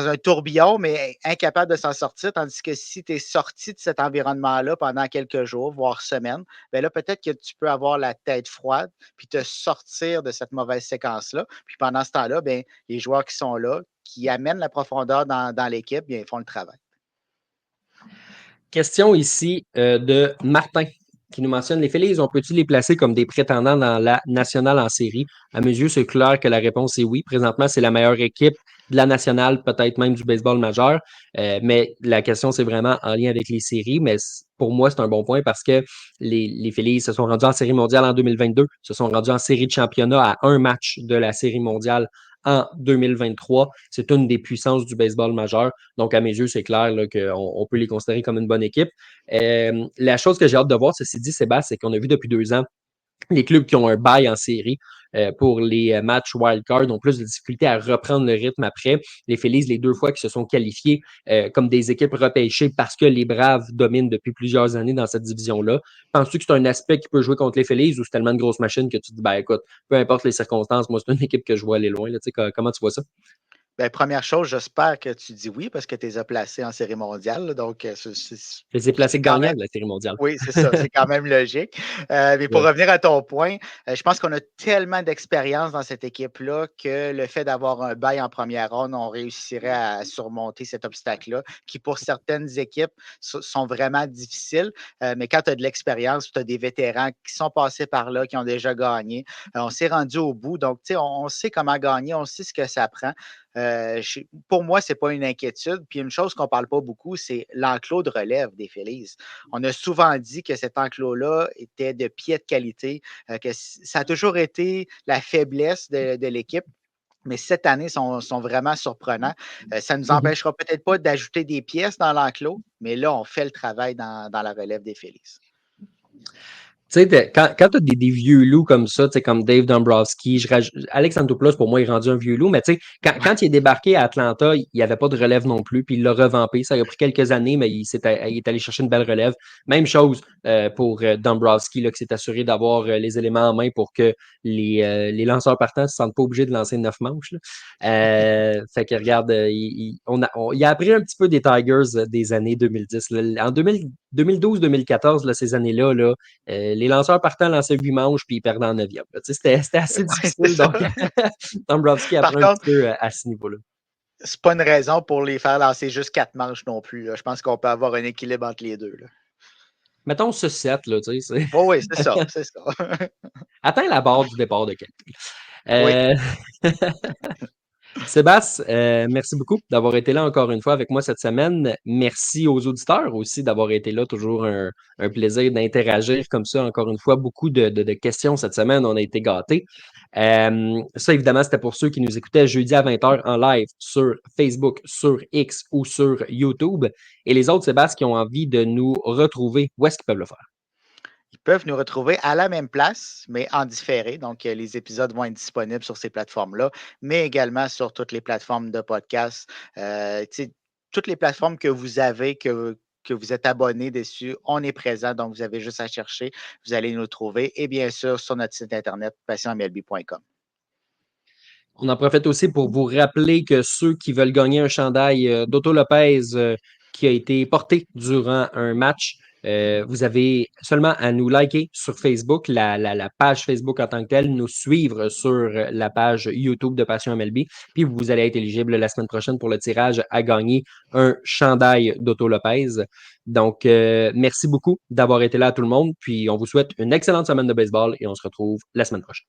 un tourbillon, mais incapable de s'en sortir. Tandis que si tu es sorti de cet environnement-là pendant quelques jours, voire semaines, bien là, peut-être que tu peux avoir la tête froide, puis te sortir de cette mauvaise séquence-là. Puis pendant ce temps-là, bien, les joueurs qui sont là, qui amènent la profondeur dans l'équipe, bien, ils font le travail. Question ici de Martin qui nous mentionne les Phillies, on peut-tu les placer comme des prétendants dans la nationale en série? À mes yeux, c'est clair que la réponse est oui. Présentement, c'est la meilleure équipe de la nationale, peut-être même du baseball majeur. Mais la question, c'est vraiment en lien avec les séries. Mais pour moi, c'est un bon point parce que les Phillies se sont rendus en série mondiale en 2022, se sont rendus en série de championnat à un match de la série mondiale en 2023. C'est une des puissances du baseball majeur. Donc, à mes yeux, c'est clair qu'on peut les considérer comme une bonne équipe. La chose que j'ai hâte de voir, ceci dit, Sébastien, c'est qu'on a vu depuis 2 ans les clubs qui ont un bail en série pour les matchs wildcard ont plus de difficultés à reprendre le rythme après. Les Phillies, les 2 fois qui se sont qualifiés comme des équipes repêchées parce que les Braves dominent depuis plusieurs années dans cette division-là. Penses-tu que c'est un aspect qui peut jouer contre les Phillies ou c'est tellement une grosse machine que tu te dis, ben écoute, peu importe les circonstances, moi, c'est une équipe que je vois aller loin. Là, comment tu vois ça? Bien, première chose, j'espère que tu dis oui parce que tu les as placés en série mondiale. Donc, Je les ai placés c'est quand gagnants même. de la série mondiale. Oui, c'est ça, c'est quand même logique. Mais pour Ouais. revenir à ton point, je pense qu'on a tellement d'expérience dans cette équipe-là que le fait d'avoir un bail en première ronde, on réussirait à surmonter cet obstacle-là, qui pour certaines équipes sont vraiment difficiles. Mais quand tu as de l'expérience, tu as des vétérans qui sont passés par là, qui ont déjà gagné, on s'est rendu au bout. Donc, tu sais, on sait comment gagner, on sait ce que ça prend. Pour moi, ce n'est pas une inquiétude. Puis une chose qu'on ne parle pas beaucoup, c'est l'enclos de relève des Phillies. On a souvent dit que cet enclos-là était de pied de qualité, que ça a toujours été la faiblesse de l'équipe. Mais cette année, sont vraiment surprenants. Ça ne nous Mhm. empêchera peut-être pas d'ajouter des pièces dans l'enclos, mais là, on fait le travail dans la relève des Phillies. Tu sais, quand tu as des vieux loups comme ça, tu sais, comme Dave Dombrowski, Alex Antopoulos, pour moi, il est rendu un vieux loup, mais tu sais, quand il est débarqué à Atlanta, il n'y avait pas de relève non plus, puis il l'a revampé. Ça a pris quelques années, mais il est allé chercher une belle relève. Même chose pour Dombrowski, là, qui s'est assuré d'avoir les éléments en main pour que les lanceurs partants ne se sentent pas obligés de lancer 9 manches. Là. Fait que regarde, il a appris un petit peu des Tigers des années 2010. Là. En 2000, 2012-2014, là, ces années-là, là, les lanceurs partant lançaient 8 manches puis ils perdaient en 9e. Là. Tu sais, c'était assez Ouais, c'est difficile. ça. Donc, Dombrowski Par apprend un petit contre, peu à ce niveau-là. c'est pas une raison pour les faire lancer juste 4 manches non plus. Là. Je pense qu'on peut avoir un équilibre entre les deux. Là. Mettons ce 7, là, tu sais. Oh, oui, c'est ça, c'est ça. Atteins la barre du départ de quelqu'un. Oui. Euh... Sébastien, merci beaucoup d'avoir été là encore une fois avec moi cette semaine. Merci aux auditeurs aussi d'avoir été là. Toujours un plaisir d'interagir comme ça. Encore une fois, beaucoup de questions cette semaine. On a été gâtés. Ça, évidemment, c'était pour ceux qui nous écoutaient jeudi à 20h en live sur Facebook, sur X ou sur YouTube. Et les autres, Sébastien, qui ont envie de nous retrouver, où est-ce qu'ils peuvent le faire? Ils peuvent nous retrouver à la même place, mais en différé. Donc, les épisodes vont être disponibles sur ces plateformes-là, mais également sur toutes les plateformes de podcast. Tu sais, toutes les plateformes que vous avez, que vous êtes abonné dessus, on est présent. Donc, vous avez juste à chercher, vous allez nous trouver. Et bien sûr, sur notre site internet, passionmlb.com. On en profite aussi pour vous rappeler que ceux qui veulent gagner un chandail d'Otto Lopez qui a été porté durant un match, vous avez seulement à nous liker sur Facebook, la page Facebook en tant que telle, nous suivre sur la page YouTube de Passion MLB, puis vous allez être éligible la semaine prochaine pour le tirage à gagner un chandail d'Otto Lopez. Donc, merci beaucoup d'avoir été là à tout le monde, puis on vous souhaite une excellente semaine de baseball et on se retrouve la semaine prochaine.